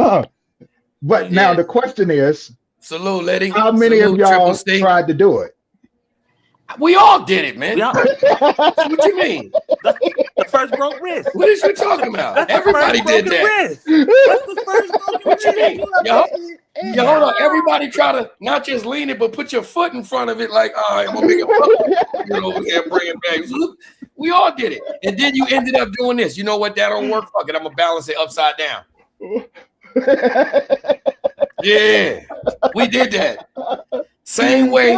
But now the question is, salute, lady. How many of y'all tried to do it? We all did it, man. What you mean? The first broke wrist. What is you talking about? Everybody did that. That's the first broken What you wrist. mean? Yo, hold on. Everybody try to not just lean it, but put your foot in front of it, like, all right, I'm gonna make it. You know, over here, bring it back. We all did it, and then you ended up doing this. You know what? That don't work. Fuck it. I'm gonna balance it upside down. Yeah, we did that. Same way.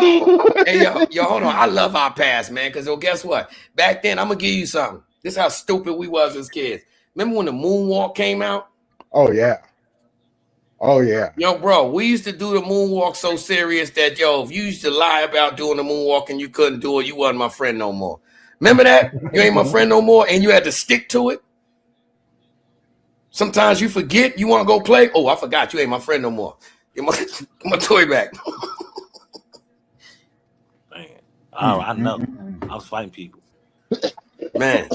Hey, yo, hold on. I love our past, man. Because guess what? Back then, I'm gonna give you something. This is how stupid we was as kids. Remember when the moonwalk came out? Oh yeah. Oh yeah. Yo, bro, we used to do the moonwalk so serious that if you used to lie about doing the moonwalk and you couldn't do it, you wasn't my friend no more. Remember that? You ain't my friend no more, and you had to stick to it. Sometimes you forget, you want to go play. Oh, I forgot, you ain't my friend no more. Get my toy back. Man, I know. I was fighting people. Man.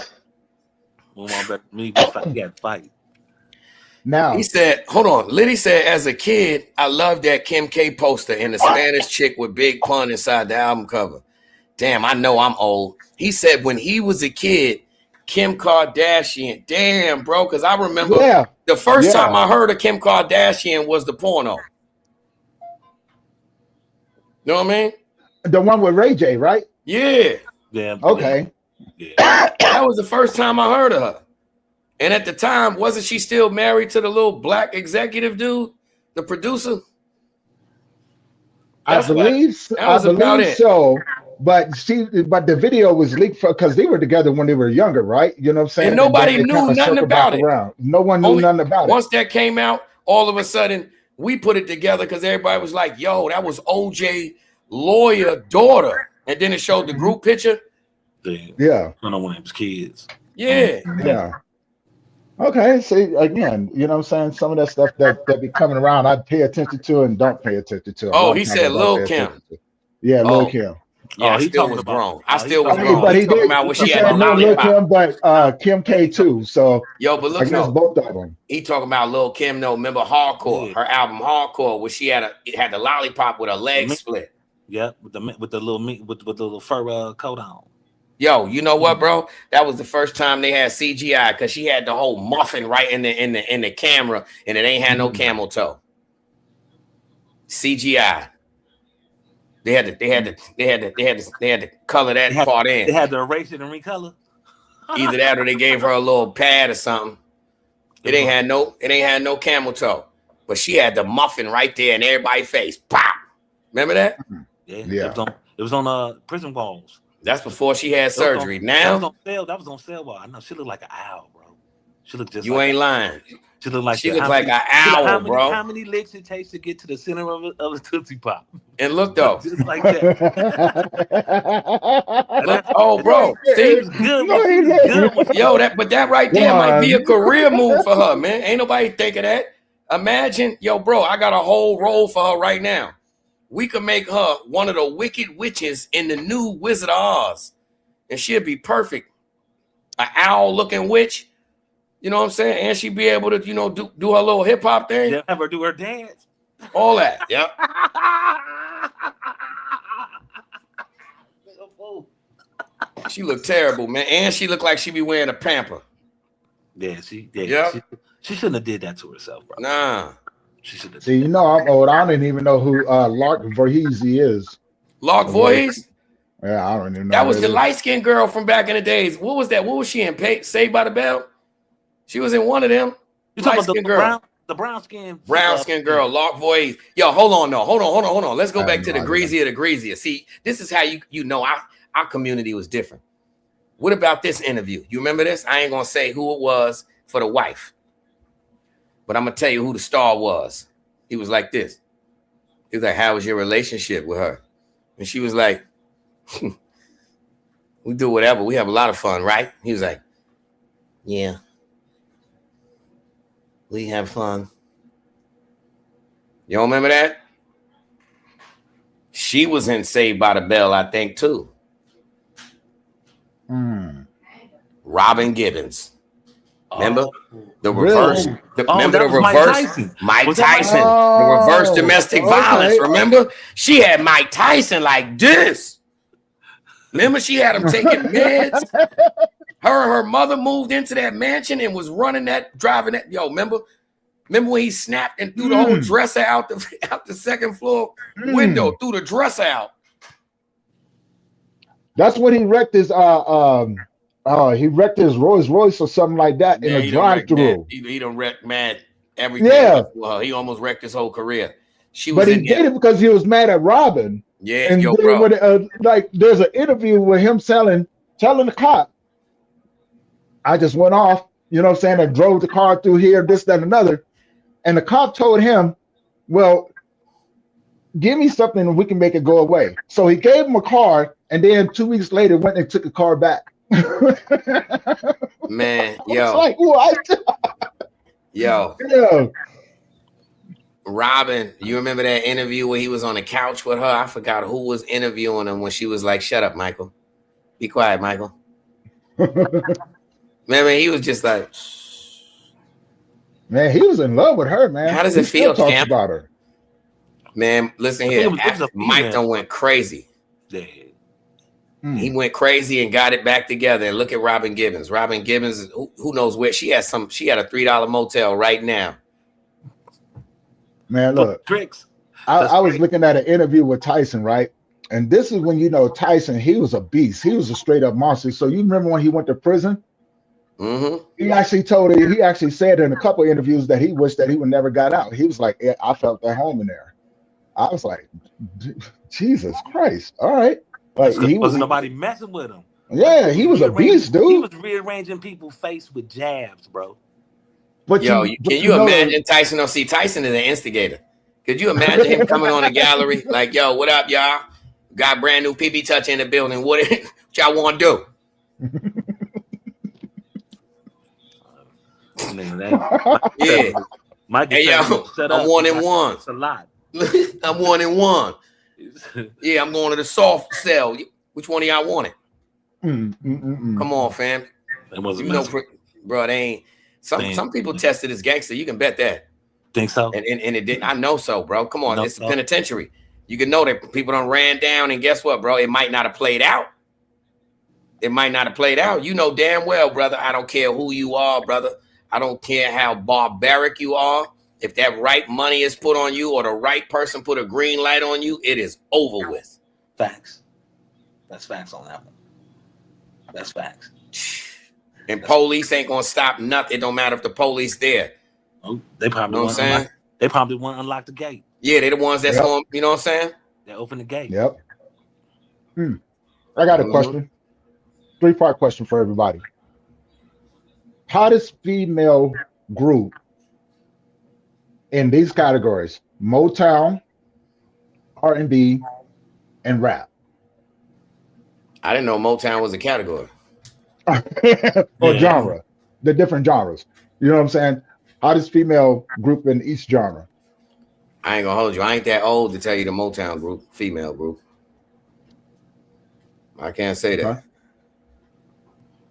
We had to fight. Now he said, hold on. Liddy said, as a kid, I loved that Kim K poster and the Spanish chick with big pun inside the album cover. Damn, I know I'm old. He said when he was a kid, Kim Kardashian. Damn, bro, because I remember the first time I heard of Kim Kardashian was the porno. You know what I mean? The one with Ray J, right? Yeah. Yeah. Okay. Yeah. That was the first time I heard of her. And at the time, wasn't she still married to the little black executive dude, the producer? I believe so. But the video was leaked because they were together when they were younger, right? You know what I'm saying? And nobody knew nothing about it. No one knew nothing about it. Once that came out, all of a sudden we put it together because everybody was like, "Yo, that was OJ lawyer daughter," and then it showed the group picture. Yeah. I don't know when it was kids. Yeah. Yeah. Okay, see, again, you know what I'm saying? Some of that stuff that be coming around, I pay attention to and don't pay attention to. Oh, he said Lil Kim. Yeah, Lil Kim. Yeah, I still was grown. I still was grown. But he talking did. about what He she had said on no Lil lollipop. Kim, but Kim K too. So but look, I guess both of them. He talking about Lil Kim. No, remember Hardcore? Her album Hardcore, where she had the lollipop with her legs split. Yeah, with the little fur coat on. Yo, you know what, bro? That was the first time they had CGI because she had the whole muffin right in the camera, and it ain't had no camel toe. CGI. They had to color that part in. They had to erase it and recolor. Either that or they gave her a little pad or something. It ain't had no camel toe, but she had the muffin right there in everybody's face. Pop. Remember that? Yeah. It was on prison walls. That's before she had surgery. Now that was on sale. I know she looked like an owl, bro. She looked just. You ain't lying. She looked like an owl, bro. How many licks it takes to get to the center of a Tootsie Pop? And look though, just like that. Oh, bro, see, yo, that right there might be a career move for her, man. Ain't nobody think of that. Imagine, yo, bro, I got a whole role for her right now. We could make her one of the wicked witches in the new Wizard of Oz, and she'd be perfect. An owl-looking witch. You know what I'm saying? And she'd be able to, do her little hip hop thing. Yeah, have her do her dance. All that. Yep. She looked terrible, man. And she looked like she be wearing a pamper. Yeah, she shouldn't have did that to herself, bro. Nah. She should have. See, I'm old. I don't even know who Lark Voorhees is. Lark Voorhees? Yeah, I don't even know. That was the light-skinned girl from back in the days. What was that? What was she in? Saved by the Bell? She was in one of them. You talking about the brown skin girl, Lark Voorhees. Yo, hold on. Let's go back to the greasier. See, this is how you know our community was different. What about this interview? You remember this? I ain't gonna say who it was for the wife, but I'm gonna tell you who the star was. He was like this. He was like, "How was your relationship with her?" And she was like, "We do whatever. We have a lot of fun, right?" He was like, "Yeah. We have fun." You don't remember that? She was in Saved by the Bell, I think, too. Robin Gibbons. Remember the reverse? Really? Remember the that was reverse? Mike Tyson. The reverse domestic violence. Remember? She had Mike Tyson like this. Remember, she had him taking meds. Her and her mother moved into that mansion and was driving that. Yo, remember when he snapped and threw the whole dresser out the second floor window, threw the dresser out. That's when he wrecked his Rolls Royce or something like that in a drive-through. He done wrecked everything. Yeah. Well, he almost wrecked his whole career. But he did it because he was mad at Robin. Yeah, and yo, then bro. When, there's an interview with him telling the cop, I just went off, you know what I'm saying, and drove the car through here, this, that, and another. And the cop told him, well, give me something and we can make it go away. So he gave him a car, and then 2 weeks later went and took the car back. Man, yo. It's like, what? Yo. Yeah. Robin, you remember that interview where he was on the couch with her? I forgot who was interviewing him when she was like, shut up, Michael. Be quiet, Michael. Man, he was just like, man, he was in love with her, man. How does it feel, talks champ? about her. Man, listen here. Mike done went crazy. Yeah. He went crazy and got it back together. And look at Robin Gibbons. Robin Gibbons, who knows where she had a $3 motel right now. Man, look, tricks. I was looking at an interview with Tyson, right? And this is when Tyson, he was a beast. He was a straight up monster. So you remember when he went to prison? Mm-hmm. He actually said in a couple of interviews that he wished that he would never got out. He was like, yeah, I felt at home in there. I was like, Jesus Christ. All right. Like he wasn't nobody messing with him. Yeah, he was a beast, dude. He was rearranging people's face with jabs, bro. But can you imagine Tyson? No, see, Tyson is an instigator. Could you imagine him coming on a gallery like, yo, what up, y'all? Got brand new PB Touch in the building. What y'all want to do? Yeah. Hey, yo, I'm 1-1. It's a lot. I'm 1-1. Yeah, I'm going to the soft cell. Which one of y'all want it? Come on, fam. Bro, they ain't. Some people tested as gangster. You can bet that. Think so? And it didn't. I know so, bro. Come on, it's a penitentiary. You can know that people done ran down, and guess what, bro? It might not have played out. It might not have played out. You know damn well, brother. I don't care who you are, brother. I don't care how barbaric you are. If that right money is put on you or the right person put a green light on you, it is over with. Facts. That's facts on that one. That's facts. And police ain't gonna stop nothing. It don't matter if the police there. Oh, they probably know what I'm saying? They probably want to unlock the gate. Yeah, they're the ones that's going, you know what I'm saying? They open the gate. Yep. I got a question. 3-part question for everybody. Hottest female group in these categories: Motown, R&B, and rap. I didn't know Motown was a category. Or genre. The different genres. You know what I'm saying? Hottest female group in each genre. I ain't gonna hold you. I ain't that old to tell you the Motown group, female group. I can't say that.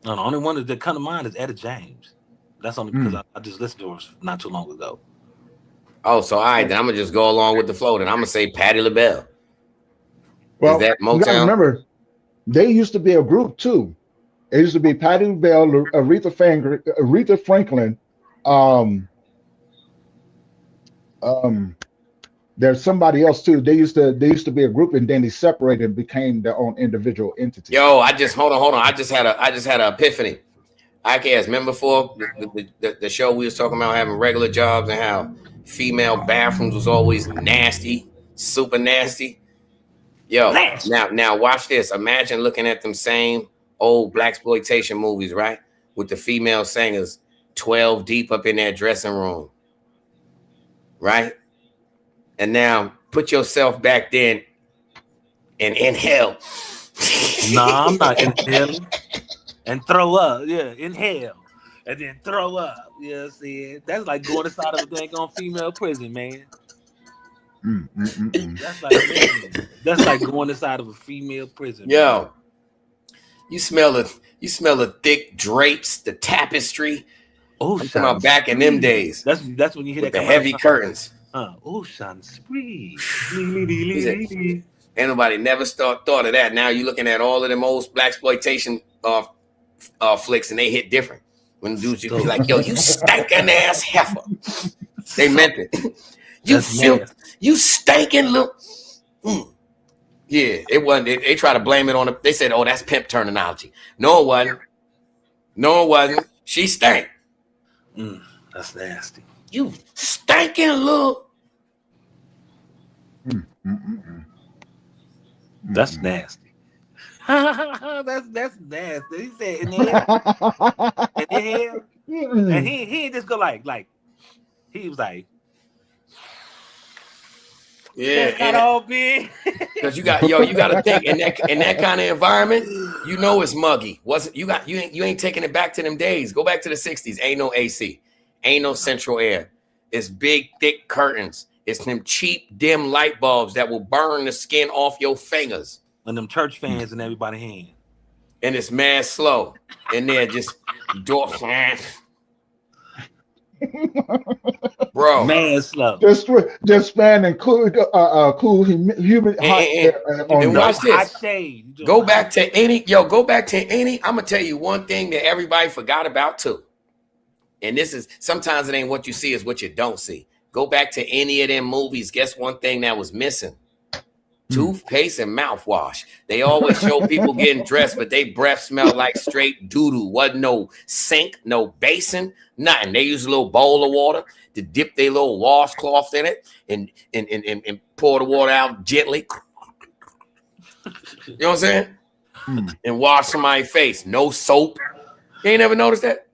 No, the only one that come to mind is Etta James. That's only because I just listened to her not too long ago. Oh, so all right, then I'm gonna just go along with the flow. Then I'm gonna say Patti LaBelle. Well, is that Motown? You gotta remember, they used to be a group too. It used to be Patti LaBelle, Aretha Franklin. There's somebody else too. They used to be a group, and then they separated and became their own individual entity. Yo, hold on. I just had an epiphany. I guess remember before the show we was talking about having regular jobs and how female bathrooms was always nasty, super nasty. Yo, now watch this. Imagine looking at them same old blaxploitation movies, right? With the female singers 12 deep up in that dressing room, right? And now put yourself back then and inhale. Nah, I'm not inhaling. And throw up. Yeah, inhale. And then throw up. You know what I'm saying? That's like going inside of a dang on female prison, man. That's like going inside of a female prison. Yo, man. you smell the thick drapes, the tapestry. Ocean. I'm talking about back in them days. That's when you hear with that the heavy curtains. Ocean Spree. Ain't nobody never thought of that. Now you're looking at all of them old blaxploitation flicks, and they hit different. When dudes you be like, yo, you stinking ass heifer. They meant it. You stinking little. Yeah, it wasn't. They try to blame it on the. They said, oh, that's pimp terminology. No, it wasn't. No, it wasn't. She stank. That's nasty. You stinking little. That's nasty. that's nasty. He said in the hair. And he didn't just go like he was like, yeah, not all big. Because you got to think in that kind of environment, you know it's muggy. You ain't taking it back to them days. Go back to the 60s. Ain't no AC, ain't no central air. It's big thick curtains. It's them cheap dim light bulbs that will burn the skin off your fingers. And them church fans in everybody's hand. And it's mad slow. And they're just bro, man slow. Just spanning cool humid hot air and watch this. Go back to any. I'm gonna tell you one thing that everybody forgot about too. And this is sometimes it ain't what you see, is what you don't see. Go back to any of them movies. Guess one thing that was missing? Toothpaste and mouthwash. They always show people getting dressed, but they breath smelled like straight doo-doo. Wasn't no sink, no basin, nothing. They use a little bowl of water to dip their little washcloth in it and pour the water out gently. You know what I'm saying? And wash somebody's face. No soap. You ain't never noticed that?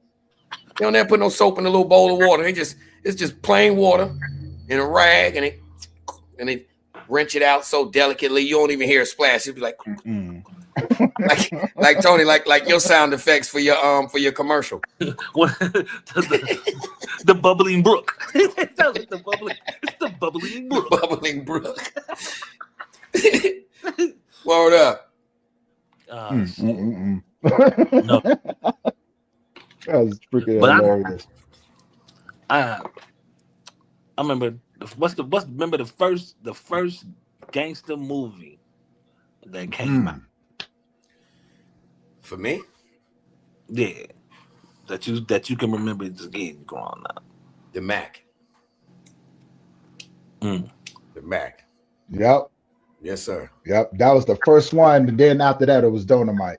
They don't ever put no soap in a little bowl of water. It's just plain water in a rag, and they rinse it out so delicately you don't even hear a splash. You'd be like, like Tony, like your sound effects for your commercial. the bubbling brook. It sounds like it's the bubbling brook. Bubbling brook. Word up. No. That was freaking hilarious. I remember remember the first gangster movie that came out for me? Yeah, that you can remember just getting growing up. The Mac. The Mac. Yep. Yes, sir. Yep. That was the first one, and then after that, it was Dolomite.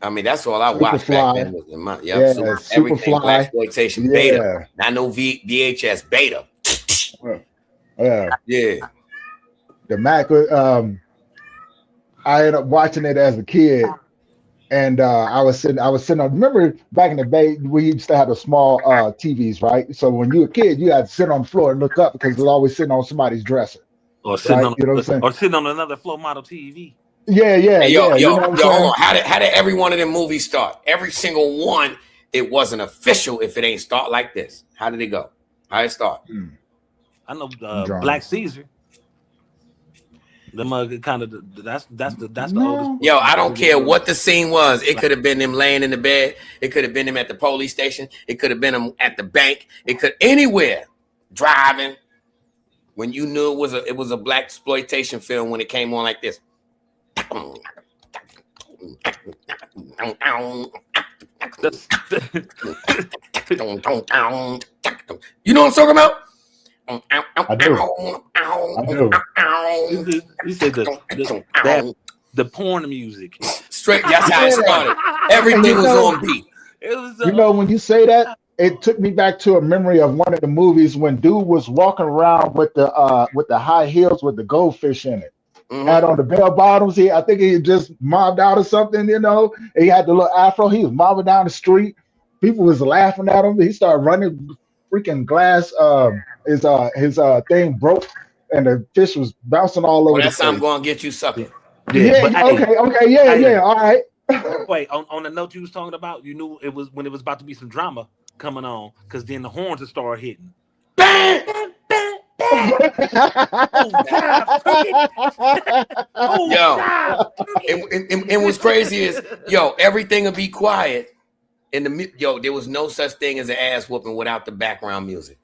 I mean, that's all I watched back then. Everything blaxploitation beta. Not no VHS beta. Yeah. The Mac. I ended up watching it as a kid, and I was sitting on. Remember back in the day, we used to have the small TVs, right? So when you were a kid, you had to sit on the floor and look up because it was always sitting on somebody's dresser, or sitting on another floor model TV. Yeah. Hey, yo, hold on. How did every one of them movies start? Every single one, it wasn't official if it ain't start like this. How did it go? How did it start? I know Black Caesar. Them kind of that's the oldest. Yo, I don't care what the scene was. It could have been them laying in the bed. It could have been them at the police station. It could have been them at the bank. It could anywhere driving. When you knew it was a blaxploitation film when it came on like this. You know what I'm talking about? I do. You said the porn music. Straight. That's how it started. Everything was on beat. You know, when you say that, it took me back to a memory of one of the movies when dude was walking around with the high heels with the goldfish in it. Had on the bell bottoms. I think he just mobbed out or something, you know. He had the little afro. He was mobbing down the street. People was laughing at him. He started running. Freaking glass. His thing broke, and the fish was bouncing all over. That's how I'm going to get you sucking. Yeah. Okay. All right. Wait. On the note you was talking about, you knew it was when it was about to be some drama coming on, because then the horns would start hitting. Bang! And what's crazy is, everything will be quiet There was no such thing as an ass whooping without the background music.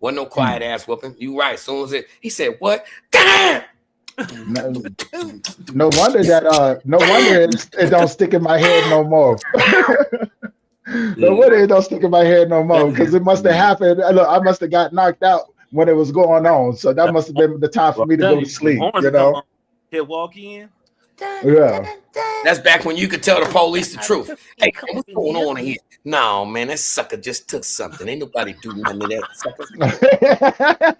Wasn't no quiet ass whooping. You right. As soon as he said, what? Damn! No wonder it don't stick in my head no more. No wonder it don't stick in my head no more, because it must have happened. Look, I must have got knocked out when it was going on, so that must have been the time for me to go to sleep. You know, he'll walk in. Yeah, that's back when you could tell the police the truth. Hey, what's going on here? No, man, that sucker just took something. Ain't nobody do nothing to that sucker.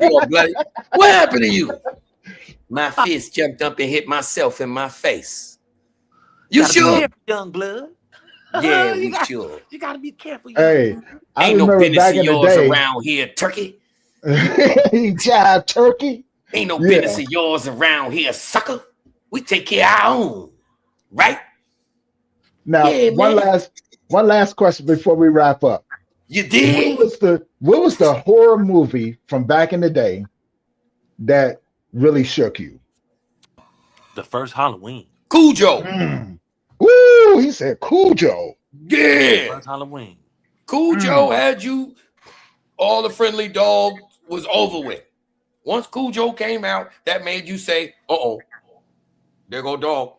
You all bloody. What happened to you? My fist jumped up and hit myself in my face. You sure, young blood? Yeah, we sure. You gotta be careful. Hey, ain't no business of yours around here, turkey. Jive turkey. Ain't no business of yours around here, sucker. We take care of our own, right? Now, one last question before we wrap up. You did? What was the horror movie from back in the day that really shook you? The first Halloween. Cujo. Woo! He said Cujo. Yeah. First Halloween. Cujo had you. All the friendly dog was over with. Once Cujo came out, that made you say, "Uh-oh, there go dog."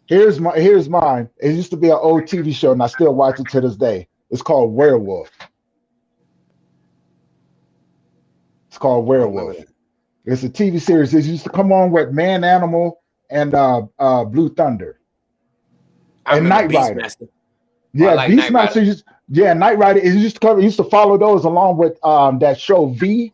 Here's mine. It used to be an old TV show, and I still watch it to this day. It's called Werewolf. It's called Werewolf. It's a TV series. It used to come on with Man Animal and Blue Thunder and Knight Rider. Yeah, like Beastmaster. Yeah, Knight Rider. It used to follow those along with that show V.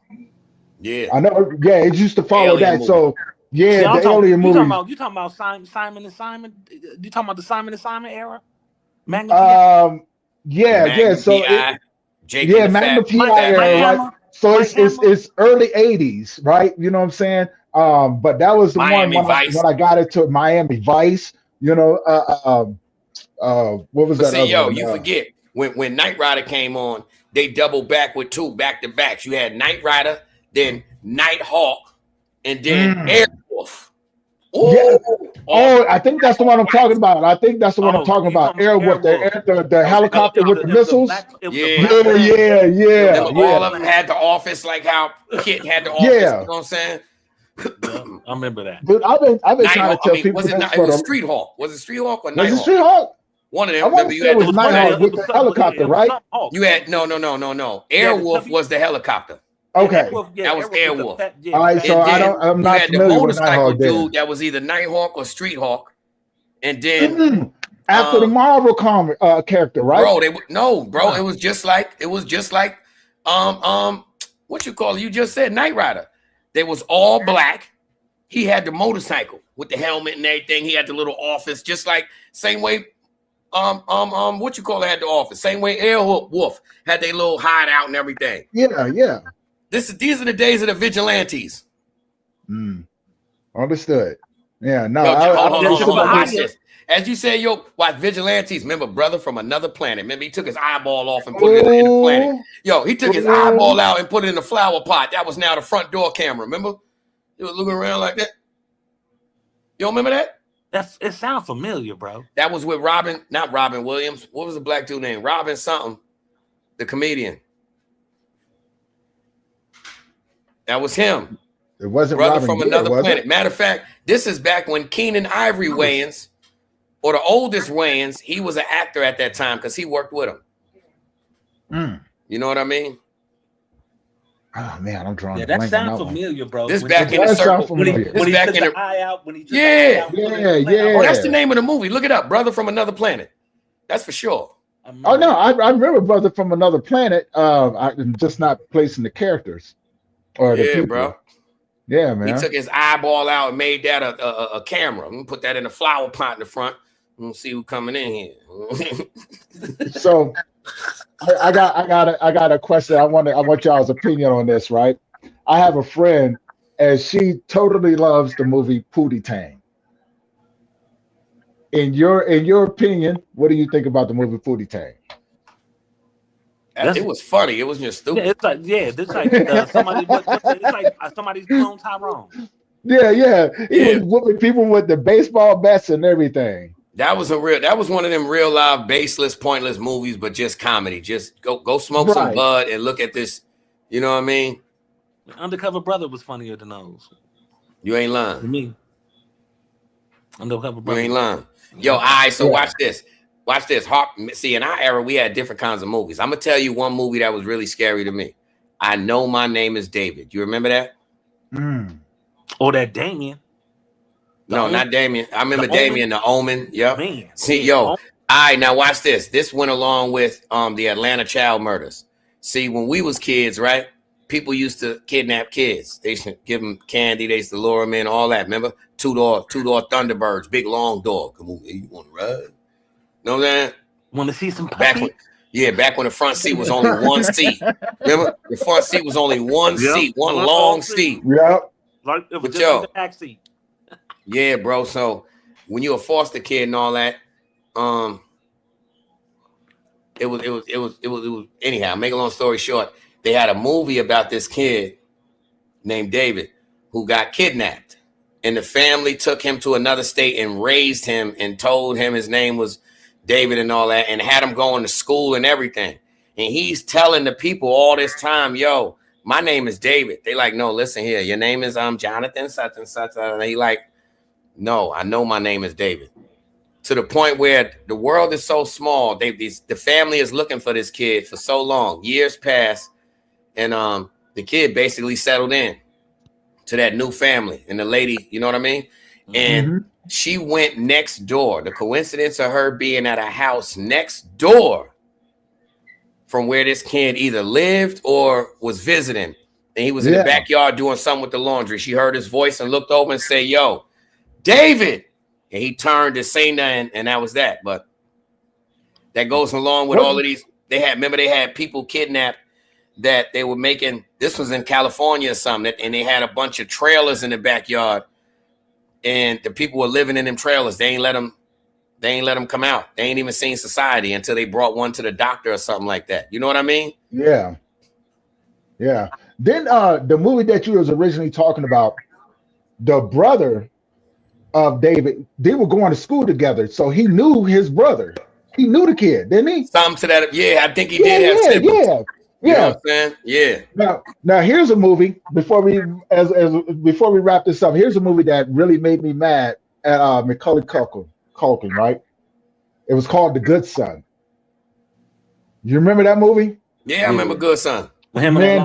Yeah, I know. Yeah, it used to follow that. Movie. So yeah, the Alien movie. You talking about Simon and Simon? You talking about the Simon and Simon era? Yeah. So Magnum PI era, right? So it's early 80s, right? You know what I'm saying? But that was the Miami one when I got into Miami Vice. You know, what was that? See, you forget when Knight Rider came on, they doubled back with 2 back-to-backs. You had Knight Rider, then Nighthawk, and then Airwolf. Yeah. Oh, I think that's the one I'm talking about. Airwolf, the helicopter with the missiles. Yeah. All of them had the office, like how Kit had the office. You know what I'm saying? I remember that. Dude, I've been trying to tell people. It was Street Hawk. Was it Street Hawk or Nighthawk? Was it Street Hawk? One of them. I want to say it was Nighthawk with the helicopter, right? You had no. Airwolf was the helicopter. Okay, that was Airwolf. All right, so I'm not familiar with Nighthawk. Dude, that was either Nighthawk or Street Hawk, and then after the Marvel comic character, right? Bro, it was just like what you call it? You just said Knight Rider. They was all black. He had the motorcycle with the helmet and everything. He had the little office, just like same way. What you call it had the office? Same way Airwolf had their little hideout and everything. Yeah. These are the days of the vigilantes. Understood. Yeah, no. Watch this. As you say, watch vigilantes. Remember, brother from another planet. Remember, he took his eyeball off and put it in the planet. He took his eyeball out and put it in the flower pot. That was now the front door camera. Remember, he was looking around like that. You don't remember that? It sounds familiar, bro. That was with not Robin Williams. What was the black dude name? Robin something, the comedian. That was him. It wasn't brother Robin from another planet. Matter of fact, this is back when Keenan Ivory Wayans, or the oldest Wayans, he was an actor at that time because he worked with him. You know what I mean? Oh man, I'm drawing. Yeah, that sounds familiar, bro. This back in the circle. When he took the eye out. Yeah. Oh, that's the name of the movie. Look it up, Brother from Another Planet. That's for sure. Oh no, I remember Brother from Another Planet. I'm just not placing the characters or the people. Bro. Yeah, man. He took his eyeball out and made that a camera. I'm gonna put that in a flower pot in the front. We'll see who's coming in here. So I got a question. I want y'all's opinion on this, right? I have a friend and she totally loves the movie Pootie Tang. In your opinion, what do you think about the movie Pootie Tang? It was funny. It was just stupid. It's like somebody. It's like somebody's clone Tyrone. Yeah. He was whooping people with the baseball bats and everything. That was one of them real live, baseless, pointless movies, but just comedy. Just go smoke some bud and look at this. You know what I mean? Undercover Brother was funnier than those. You ain't lying. To me. Undercover Brother. You ain't lying. Yo, all right, so watch this. Watch this. See, in our era, we had different kinds of movies. I'm going to tell you one movie that was really scary to me. I Know My Name is David. You remember that? Or that Damien. No, not Damien. I remember Damien, The Omen. Yep. Man. See, yo, all right, now watch this. This went along with the Atlanta child murders. See, when we was kids, right? People used to kidnap kids. They should give them candy. They used to lure them in, all that. Remember? Two-door Thunderbirds, big long dog. Come on, you want to ride? Know that? Want to see some puppy? Back when the front seat was only one seat. Remember? The front seat was only one seat, one long seat. Yep. Like it was just the back seat. Yeah, bro. So when you're a foster kid and all that, it was anyhow, make a long story short, they had a movie about this kid named David who got kidnapped. And the family took him to another state and raised him and told him his name was David and all that, and had him going to school and everything. And he's telling the people all this time, yo, my name is David. They like, no, listen here. Your name is Jonathan such and such. And he like, no, I know my name is David. To the point where the world is so small, the family is looking for this kid for so long. Years pass, and the kid basically settled in to that new family. And the lady, you know what I mean? And she went next door. The coincidence of her being at a house next door from where this kid either lived or was visiting. And he was in the backyard doing something with the laundry. She heard his voice and looked over and said, yo, David. And he turned to say nothing, and that was that. But that goes along with all of these. They had people kidnapped that they were making. This was in California or something, and they had a bunch of trailers in the backyard. And the people were living in them trailers. They ain't let them come out. They ain't even seen society until they brought one to the doctor or something like that. You know what I mean? Yeah. Yeah. Then the movie that you was originally talking about, the brother of David, they were going to school together. So he knew his brother. He knew the kid, didn't he? Something to that. Yeah, I think he did have siblings. Yeah. You know what I'm saying? Yeah. Now here's a movie before we wrap this up. Here's a movie that really made me mad at Macaulay Culkin, right? It was called The Good Son. You remember that movie? Yeah, I remember Good Son. Man,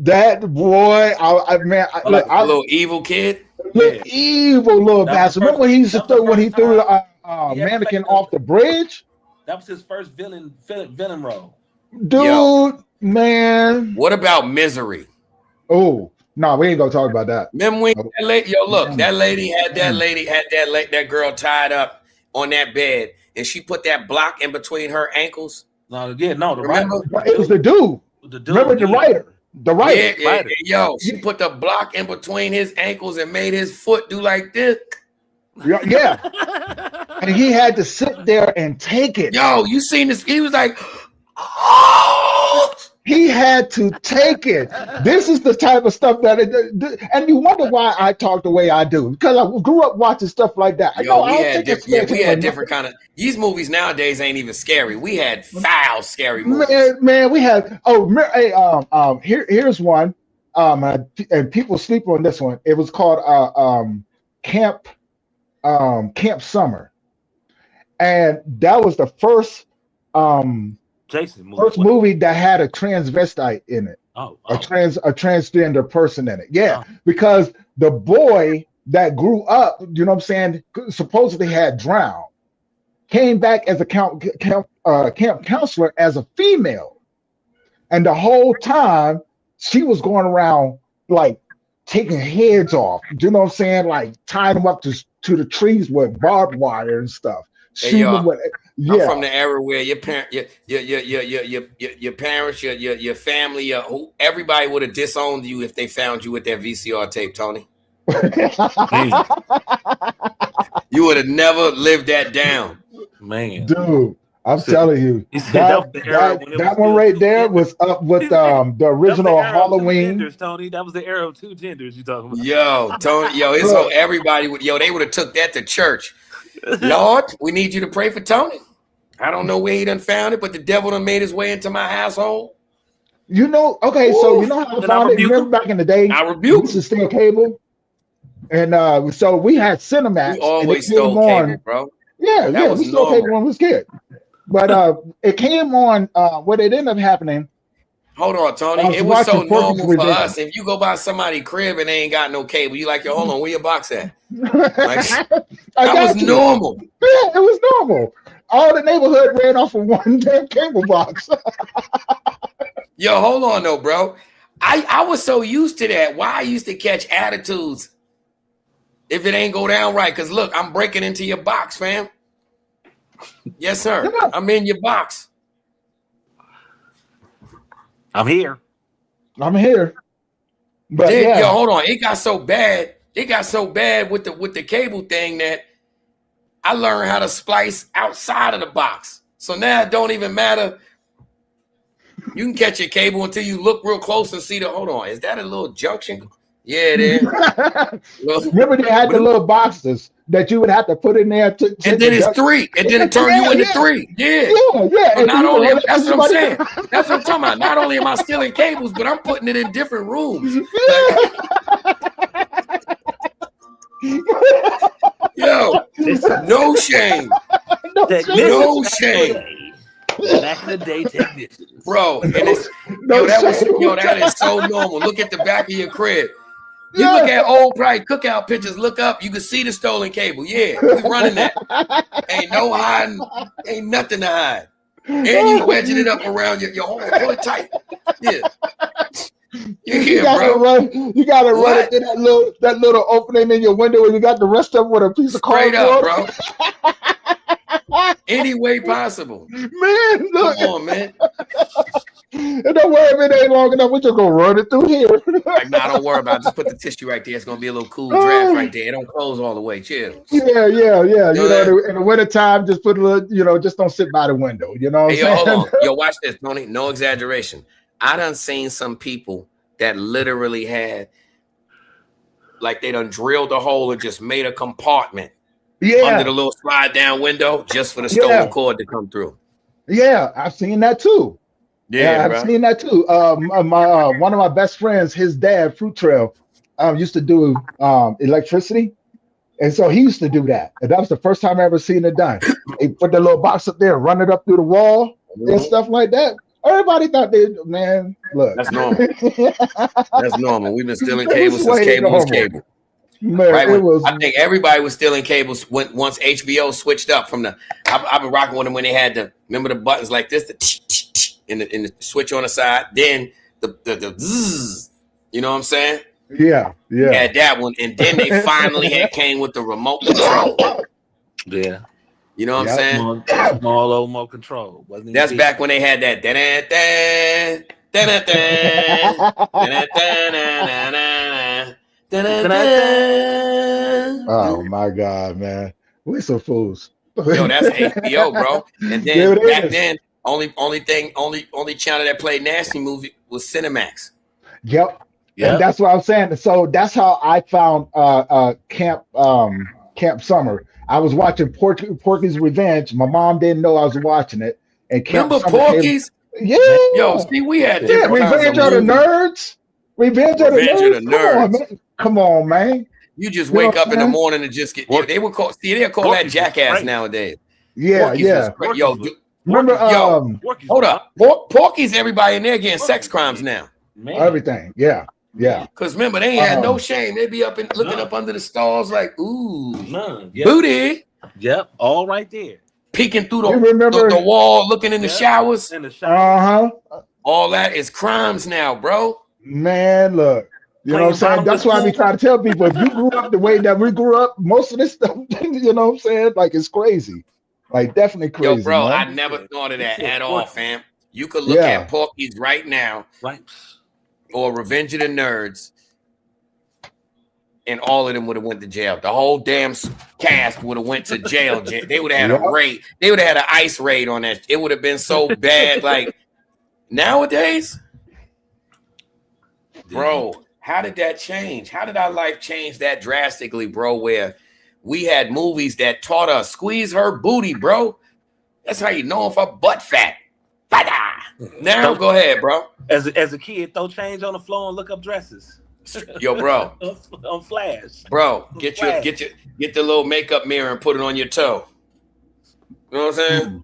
that boy, a little evil kid. Evil little bastard. Remember when he threw the mannequin off the bridge? That was his first villain role. Dude, man. What about Misery? Oh, no, we ain't gonna talk about that. Remember when that lady, that lady had that girl tied up on that bed, and she put that block in between her ankles. The remember? It was the dude. Remember the writer? The writer. Yeah, she put the block in between his ankles and made his foot do like this. Yeah. And he had to sit there and take it. Yo, you seen this? He was like, he had to take it. This is the type of stuff that and you wonder why I talk the way I do, because I grew up watching stuff like that. We had different kind of. These movies nowadays ain't even scary. We had foul scary movies. Man, we had. Here's one. And people sleep on this one. It was called Camp Summer, and that was the first movie that had a transvestite in it. A transgender person in it. Yeah, because the boy that grew up, you know what I'm saying, supposedly had drowned, came back as a camp counselor as a female, and the whole time she was going around like taking heads off. You know what I'm saying? Like tying them up to the trees with barbed wire and stuff. Hey, I'm from the era where your parents, your family, everybody would have disowned you if they found you with that VCR tape, Tony. You would have never lived that down, man. Dude, I'm telling you, that one right there was up with the original Halloween. Genders, Tony, that was the era of two genders you talking about. Yo, Tony, everybody would, they would have took that to church. Lord, we need you to pray for Tony. I don't know where he done found it, but the devil done made his way into my household. You know, okay, so you know how I found it? You remember back in the day, I rebuke this is still cable. And so we had Cinemax. We always and it came stole on, cable, bro. Yeah, That was we stole normal. cable when we was kids. But it came on, what it ended up happening. Hold on, Tony. It was so normal for us. If you go by somebody's crib and they ain't got no cable, you like, yo, hold on, where your box at? Like, that was normal. Yeah, it was normal. All the neighborhood ran off of one damn cable box. Yo, hold on though, bro. I was so used to that. Why I used to catch attitudes if it ain't go down right. Because look, I'm breaking into your box, fam. Yes, sir. Yeah. I'm in your box. I'm here. But then, yeah. Yo, hold on. It got so bad. It got so bad with the cable thing that I learned how to splice outside of the box. So now it don't even matter. You can catch your cable until you look real close and see hold on, is that a little junction? Yeah, it is. Remember they had the little boxes that you would have to put in there to and then it's 3. And then it turned you into 3. Yeah. Yeah. Not only, that's what I'm saying. That's what I'm talking about. Not only am I stealing cables, but I'm putting it in different rooms. Yo, no shame. No shame. Back in the day, technicians. Bro, and it's, that is so normal. Look at the back of your crib. You look at old probably cookout pictures, look up, you can see the stolen cable. Yeah, we running that. Ain't no hiding, ain't nothing to hide. And you wedging it up around your home. Pull it tight. Yeah. You gotta run it through that little opening in your window and you got the rest of it with a piece of cardboard. Straight up, bro. Any way possible. Man, look. Come on, man. And don't worry if it ain't long enough. We're just gonna run it through here. Like, nah, don't worry about it. Just put the tissue right there. It's gonna be a little cool draft right there. It don't close all the way. Chill. Yeah. You know, in the wintertime, just put a little, just don't sit by the window. You know what I'm saying? Hold on. Yo, watch this, Tony. No exaggeration. I done seen some people that literally had, like, they done drilled a hole and just made a compartment under the little slide down window just for the stolen cord to come through. Yeah, I've seen that too. I've seen that too. One of my best friends, his dad, Fruit Trail, used to do electricity. And so he used to do that. And that was the first time I ever seen it done. He put the little box up there, run it up through the wall and stuff like that. Everybody thought look. That's normal. That's normal. We've been stealing cables since cable was cable. Man, right? I think everybody was stealing cables once HBO switched up from I've been rocking with them when they had remember the buttons like this, in the switch on the side, then the zzz, you know what I'm saying? Yeah. Had that one, and then they finally came with the remote control. Yeah. You know what I'm saying? Small old remote control. That's back when they had that. Oh my God, man. We're some fools. Yo, that's HBO, bro. And then back then, only channel that played nasty movie was Cinemax. Yep. And that's what I'm saying. So that's how I found Camp Summer. I was watching Porky's Revenge. My mom didn't know I was watching it. And remember Porky's? Yeah. Yo, see, we had different Revenge of the Nerds. Revenge of the Nerds. Come on, man. You just wake up in the morning and just get. They would call. See, they'll call that Jackass nowadays. Yeah. Yo, remember? Hold up. Porky's everybody in there getting sex crimes now. Man. Everything. Yeah. Because remember, they ain't had no shame. They be up and looking up under the stalls like, ooh, booty. Yep, all right there. Peeking through the wall, looking in the showers. All that is crimes now, bro. Man, look. You know what I'm saying? That's why I be trying to tell people, if you grew up the way that we grew up, most of this stuff, you know what I'm saying? Like, it's crazy. Like, definitely crazy. Yo, bro, man. I never thought of that at all, fam. You could look at Porky's right now. Right. Or Revenge of the Nerds, and all of them would have went to jail. The whole damn cast would have went to jail. They would have had a raid. They would have had an ice raid on that. It would have been so bad. Like nowadays, bro, how did that change? How did our life change that drastically, bro? Where we had movies that taught us squeeze her booty, bro. That's how you know if her butt fat. Now go ahead, bro. As a kid, throw change on the floor and look up dresses. Yo, bro. on Flash. Bro, get the little makeup mirror and put it on your toe. You know what I'm saying?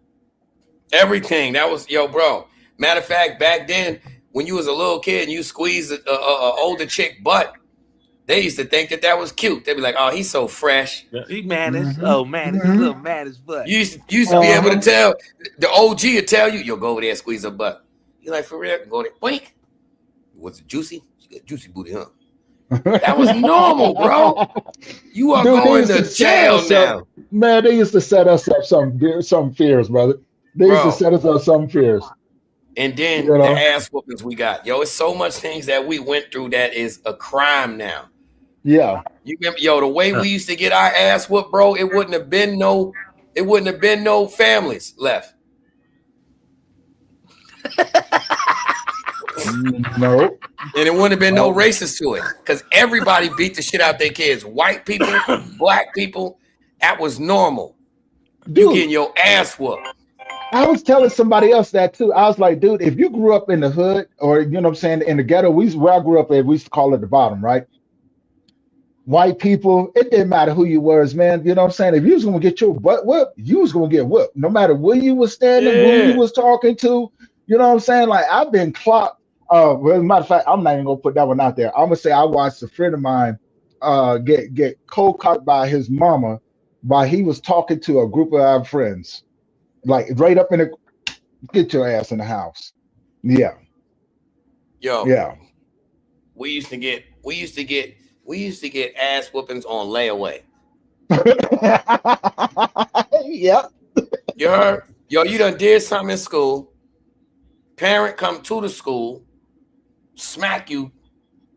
Everything. That was, yo, bro. Matter of fact, back then, when you was a little kid and you squeezed a older chick butt, they used to think that was cute. They'd be like, "Oh, he's so fresh. He managed. Oh man, he's a little managed butt." You used to be able to tell. The OG would tell you, "Yo, go over there and squeeze her butt." You're like, "For real?" Go there. Boink. Was it juicy? She got juicy booty, huh? That was normal, bro. You are going to jail now. Man, they used to set us up some fears, brother. They used to set us up some fears. And then the ass whoopings we got. Yo, it's so much things that we went through that is a crime now. Yeah. You remember, yo, the way we used to get our ass whooped, bro, it wouldn't have been no families left. No. And it wouldn't have been no races to it. Because everybody beat the shit out their kids. White people, black people. That was normal. Dude, you getting your ass whooped. I was telling somebody else that too. I was like, dude, if you grew up in the hood or, you know what I'm saying, in the ghetto, where I grew up at, we used to call it the bottom, right? White people, it didn't matter who you was, man. You know what I'm saying? If you was going to get your butt whooped, you was going to get whooped. No matter where you was standing, who you was talking to. You know what I'm saying? Like, I've been clocked. Well, as a matter of fact, I'm not even going to put that one out there. I'm going to say I watched a friend of mine get cold cocked by his mama while he was talking to a group of our friends. Like, right up in the, get your ass in the house. Yeah. Yo. Yeah. We used to get ass whoopings on layaway. Yep. You heard? Yo, you done did something in school. Parent come to the school, smack you,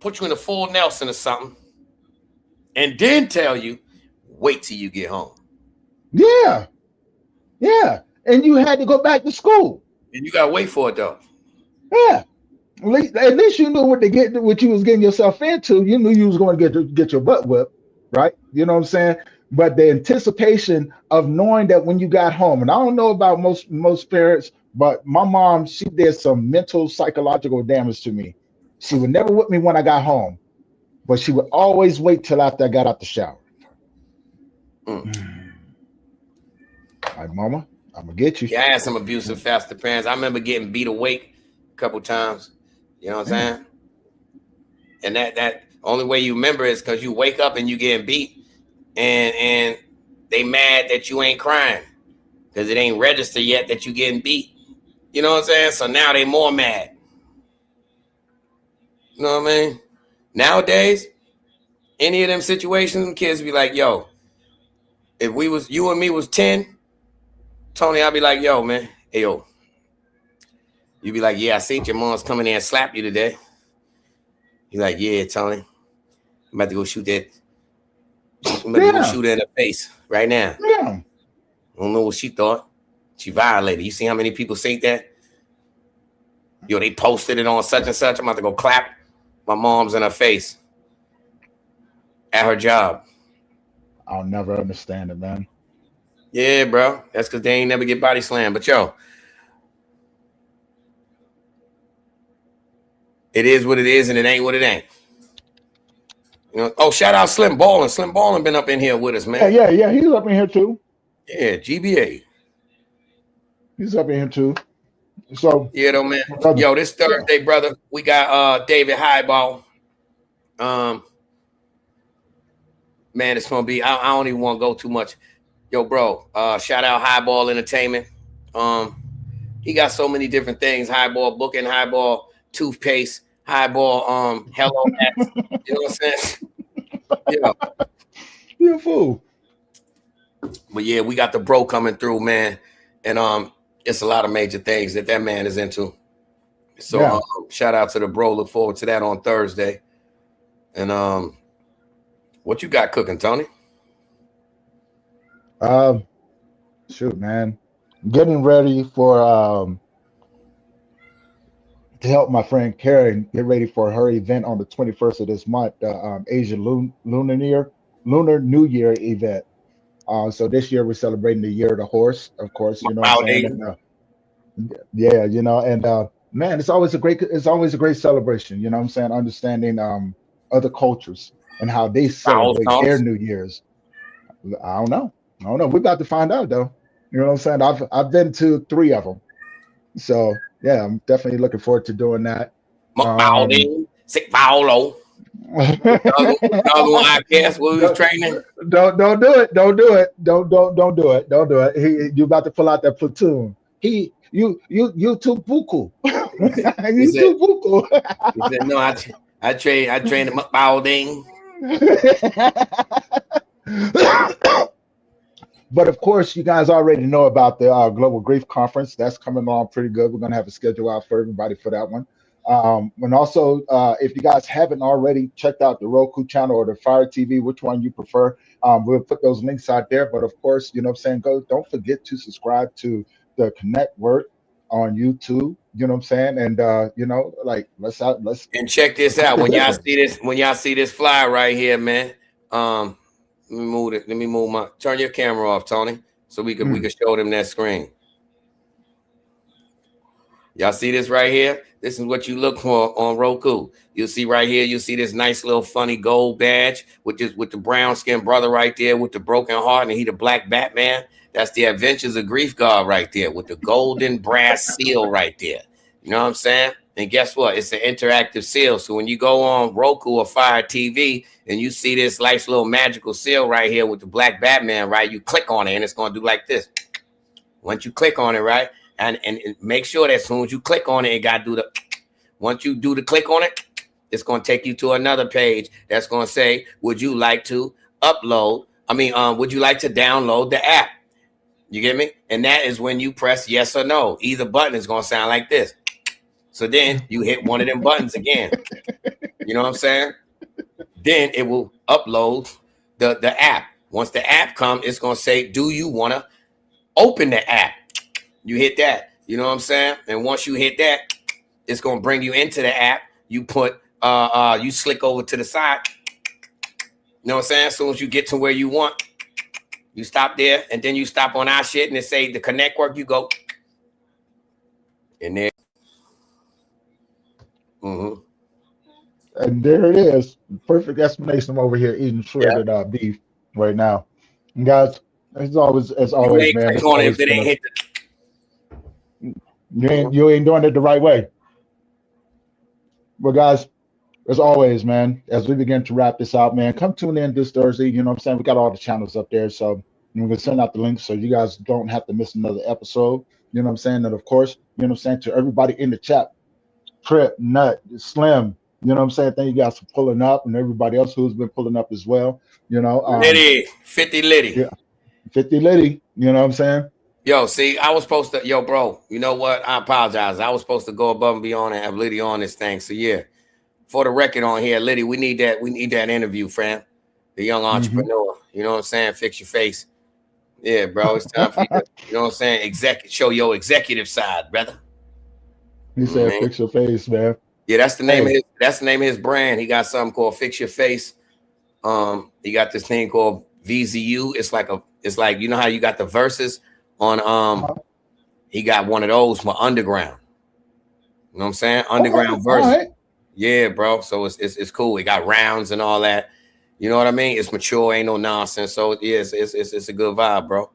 put you in a full Nelson or something, and then tell you, wait till you get home. Yeah. Yeah. And you had to go back to school. And you gotta wait for it though. Yeah. At least you knew what you was getting yourself into. You knew you was going to get your butt whipped, right? You know what I'm saying? But the anticipation of knowing that when you got home, and I don't know about most parents, but my mom, she did some mental, psychological damage to me. She would never whip me when I got home, but she would always wait till after I got out the shower. Like, mama, I'm gonna get you. Yeah, I had some abusive foster parents. I remember getting beat awake a couple times. You know what I'm saying? And that only way you remember is because you wake up and you getting beat, and they mad that you ain't crying because it ain't registered yet that you getting beat. You know what I'm saying? So now they more mad. You know what I mean? Nowadays, any of them situations, kids be like, yo, if you and me was 10, Tony, I'd be like, yo, man, hey, yo. You'd be like, yeah, I seen your mom's coming in and slap you today. You're like, yeah, Tony, I'm about to go shoot that. I'm about to go shoot her in the face right now. Yeah. I don't know what she thought. She violated. You see how many people say that? Yo, they posted it on such and such. I'm about to go clap my mom's in her face at her job. I'll never understand it, man. Yeah, bro. That's because they ain't never get body slammed. But yo, it is what it is, and it ain't what it ain't. You know. Oh, shout out Slim Ballin. Slim Ballin been up in here with us, man. Yeah. He's up in here too. Yeah, GBA. He's up in here too. So yeah, though, man. Yo, this Thursday, brother, we got David Highball. Man, it's gonna be. I don't even want to go too much. Yo, bro, shout out Highball Entertainment. He got so many different things. Highball booking, Highball toothpaste, Highball hello hats. You know what I'm saying? Yeah. You're a fool. But yeah, we got the bro coming through, man. And it's a lot of major things that man is into. So shout out to the bro. Look forward to that on Thursday. And what you got cooking, Tony? Shoot, man. Getting ready for to help my friend Karen get ready for her event on the 21st of this month, Asian Lunar New Year event. So this year we're celebrating the year of the horse, of course. You know what I'm saying? Founding. And, yeah, you know, and man, it's always a great celebration. You know what I'm saying? Understanding other cultures and how they Foul celebrate their stumps. New Year's. I don't know. I don't know. We're about to find out though. You know what I'm saying? I've been to 3 of them. So yeah, I'm definitely looking forward to doing that. Founding. Sick Paulo. Another one, I guess, what we was training. Don't do it. Don't do it. Don't do it. Don't do it. You about to pull out that platoon. You too buku. You too buku. He said, no, I train him up Paulding. But of course, you guys already know about the Global Grief Conference. That's coming along pretty good. We're going to have a schedule out for everybody for that one. And also, if you guys haven't already checked out the Roku channel or the Fire TV, which one you prefer, we'll put those links out there. But of course, you know what I'm saying? Don't forget to subscribe to the Connectwork on YouTube. You know what I'm saying? And you know, like let's and check this out. When y'all see this flyer right here, man. Let me move it. Let me move my. Turn your camera off, Tony, so we can show them that screen. Y'all see this right here? This is what you look for on Roku. You'll see right here. You'll see this nice little funny gold badge with the brown skinned brother right there with the broken heart, and he the black Batman. That's the Adventures of Grief God right there with the golden brass seal right there. You know what I'm saying? And guess what? It's an interactive seal. So when you go on Roku or Fire TV and you see this nice little magical seal right here with the black Batman, right? You click on it and it's going to do like this. Once you click on it, right? And make sure that as soon as you click on it, it got to do the, once you do the click on it, it's going to take you to another page that's going to say, would you like to would you like to download the app? You get me? And that is when you press yes or no. Either button is going to sound like this. So then you hit one of them buttons again. You know what I'm saying? Then it will upload the app. Once the app comes, it's going to say, do you want to open the app? You hit that. You know what I'm saying? And once you hit that, it's going to bring you into the app. You put, you slick over to the side. You know what I'm saying? As soon as you get to where you want, you stop there, and then you stop on our shit, and it say the Connectwork, you go in there. And there it is. Perfect explanation. I'm over here eating shredded beef right now. And guys, as always, man. You ain't doing it the right way. But guys, as always, man, as we begin to wrap this out, man, come tune in this Thursday. You know what I'm saying? We got all the channels up there. So we're going to send out the links so you guys don't have to miss another episode. You know what I'm saying? And of course, you know what I'm saying, to everybody in the chat, Trip, Nut, Slim, you know what I'm saying? Thank you guys for pulling up, and everybody else who's been pulling up as well. You know, Liddy, 50 Liddy. Yeah, 50 Liddy. You know what I'm saying? Yo, see, I was supposed to, bro, you know what? I apologize. I was supposed to go above and beyond and have Liddy on this thing. So yeah, for the record on here, Liddy, we need that interview, fam. The young entrepreneur. You know what I'm saying? Fix your face. Yeah, bro. It's time for you to, you know what I'm saying? Show your executive side, brother. He said, "Fix your face, man." Yeah, that's the name of his. That's the name of his brand. He got something called Fix Your Face. He got this thing called VZU. It's like you know how you got the verses on. He got one of those for underground. You know what I'm saying? Underground verses. Right. Yeah, bro. So it's cool. It got rounds and all that. You know what I mean? It's mature. Ain't no nonsense. So yeah, it's a good vibe, bro.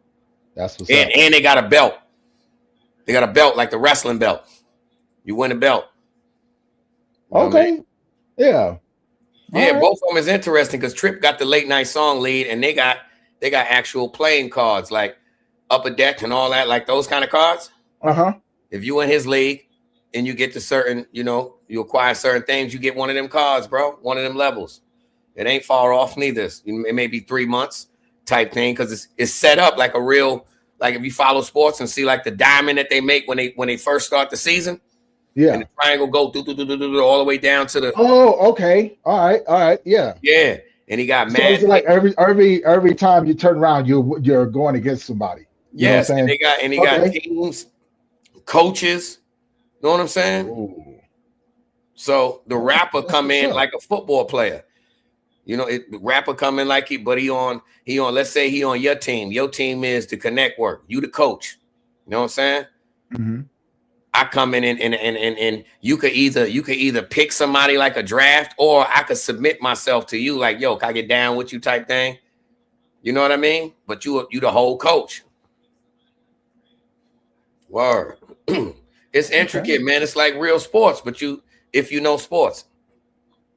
That's what's up. And they got a belt. They got a belt like the wrestling belt. You win a belt. You know okay. I mean? Yeah. Yeah, both of them is interesting because Trip got the late night song lead, and they got actual playing cards like Upper Deck and all that, like those kind of cards. If you in his league and you get to certain, you acquire certain things, you get one of them cards, bro. One of them levels. It ain't far off neither. It may be 3 months type thing because it's set up like a real, like if you follow sports and see like the diamond that they make when they first start the season. Yeah. And the triangle go all the way down to the. Oh, okay. All right. Yeah. Yeah. And he got mad. It's like every time you turn around, you're going against somebody. Yes, and they got teams, coaches. You know what I'm saying? Ooh. So the rapper come in like a football player. You know, rapper coming like he, but he on, let's say he on your team. Your team is the Connectwork. You the coach. You know what I'm saying? Mm-hmm. I come in and you could either pick somebody like a draft, or I could submit myself to you like, yo, can I get down with you type thing? You know what I mean? But you the whole coach. Word. It's intricate, man. It's like real sports, but if you know sports.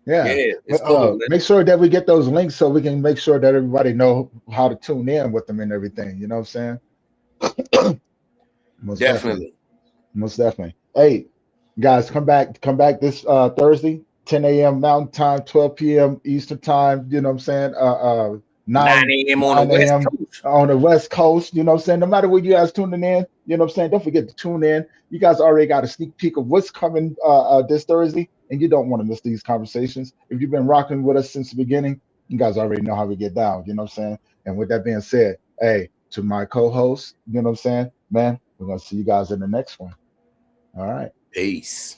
Yeah, it's cool. Man. Make sure that we get those links so we can make sure that everybody know how to tune in with them and everything. You know what I'm saying? Most definitely. Hey, guys, come back this Thursday, 10 a.m. Mountain Time, 12 p.m. Eastern Time. You know what I'm saying? 9 a.m. on the West Coast. On the West Coast, you know what I'm saying? No matter where you guys tuning in, you know what I'm saying? Don't forget to tune in. You guys already got a sneak peek of what's coming this Thursday, and you don't want to miss these conversations. If you've been rocking with us since the beginning, you guys already know how we get down, you know what I'm saying? And with that being said, hey, to my co-host, you know what I'm saying? Man, we're going to see you guys in the next one. All right. Peace.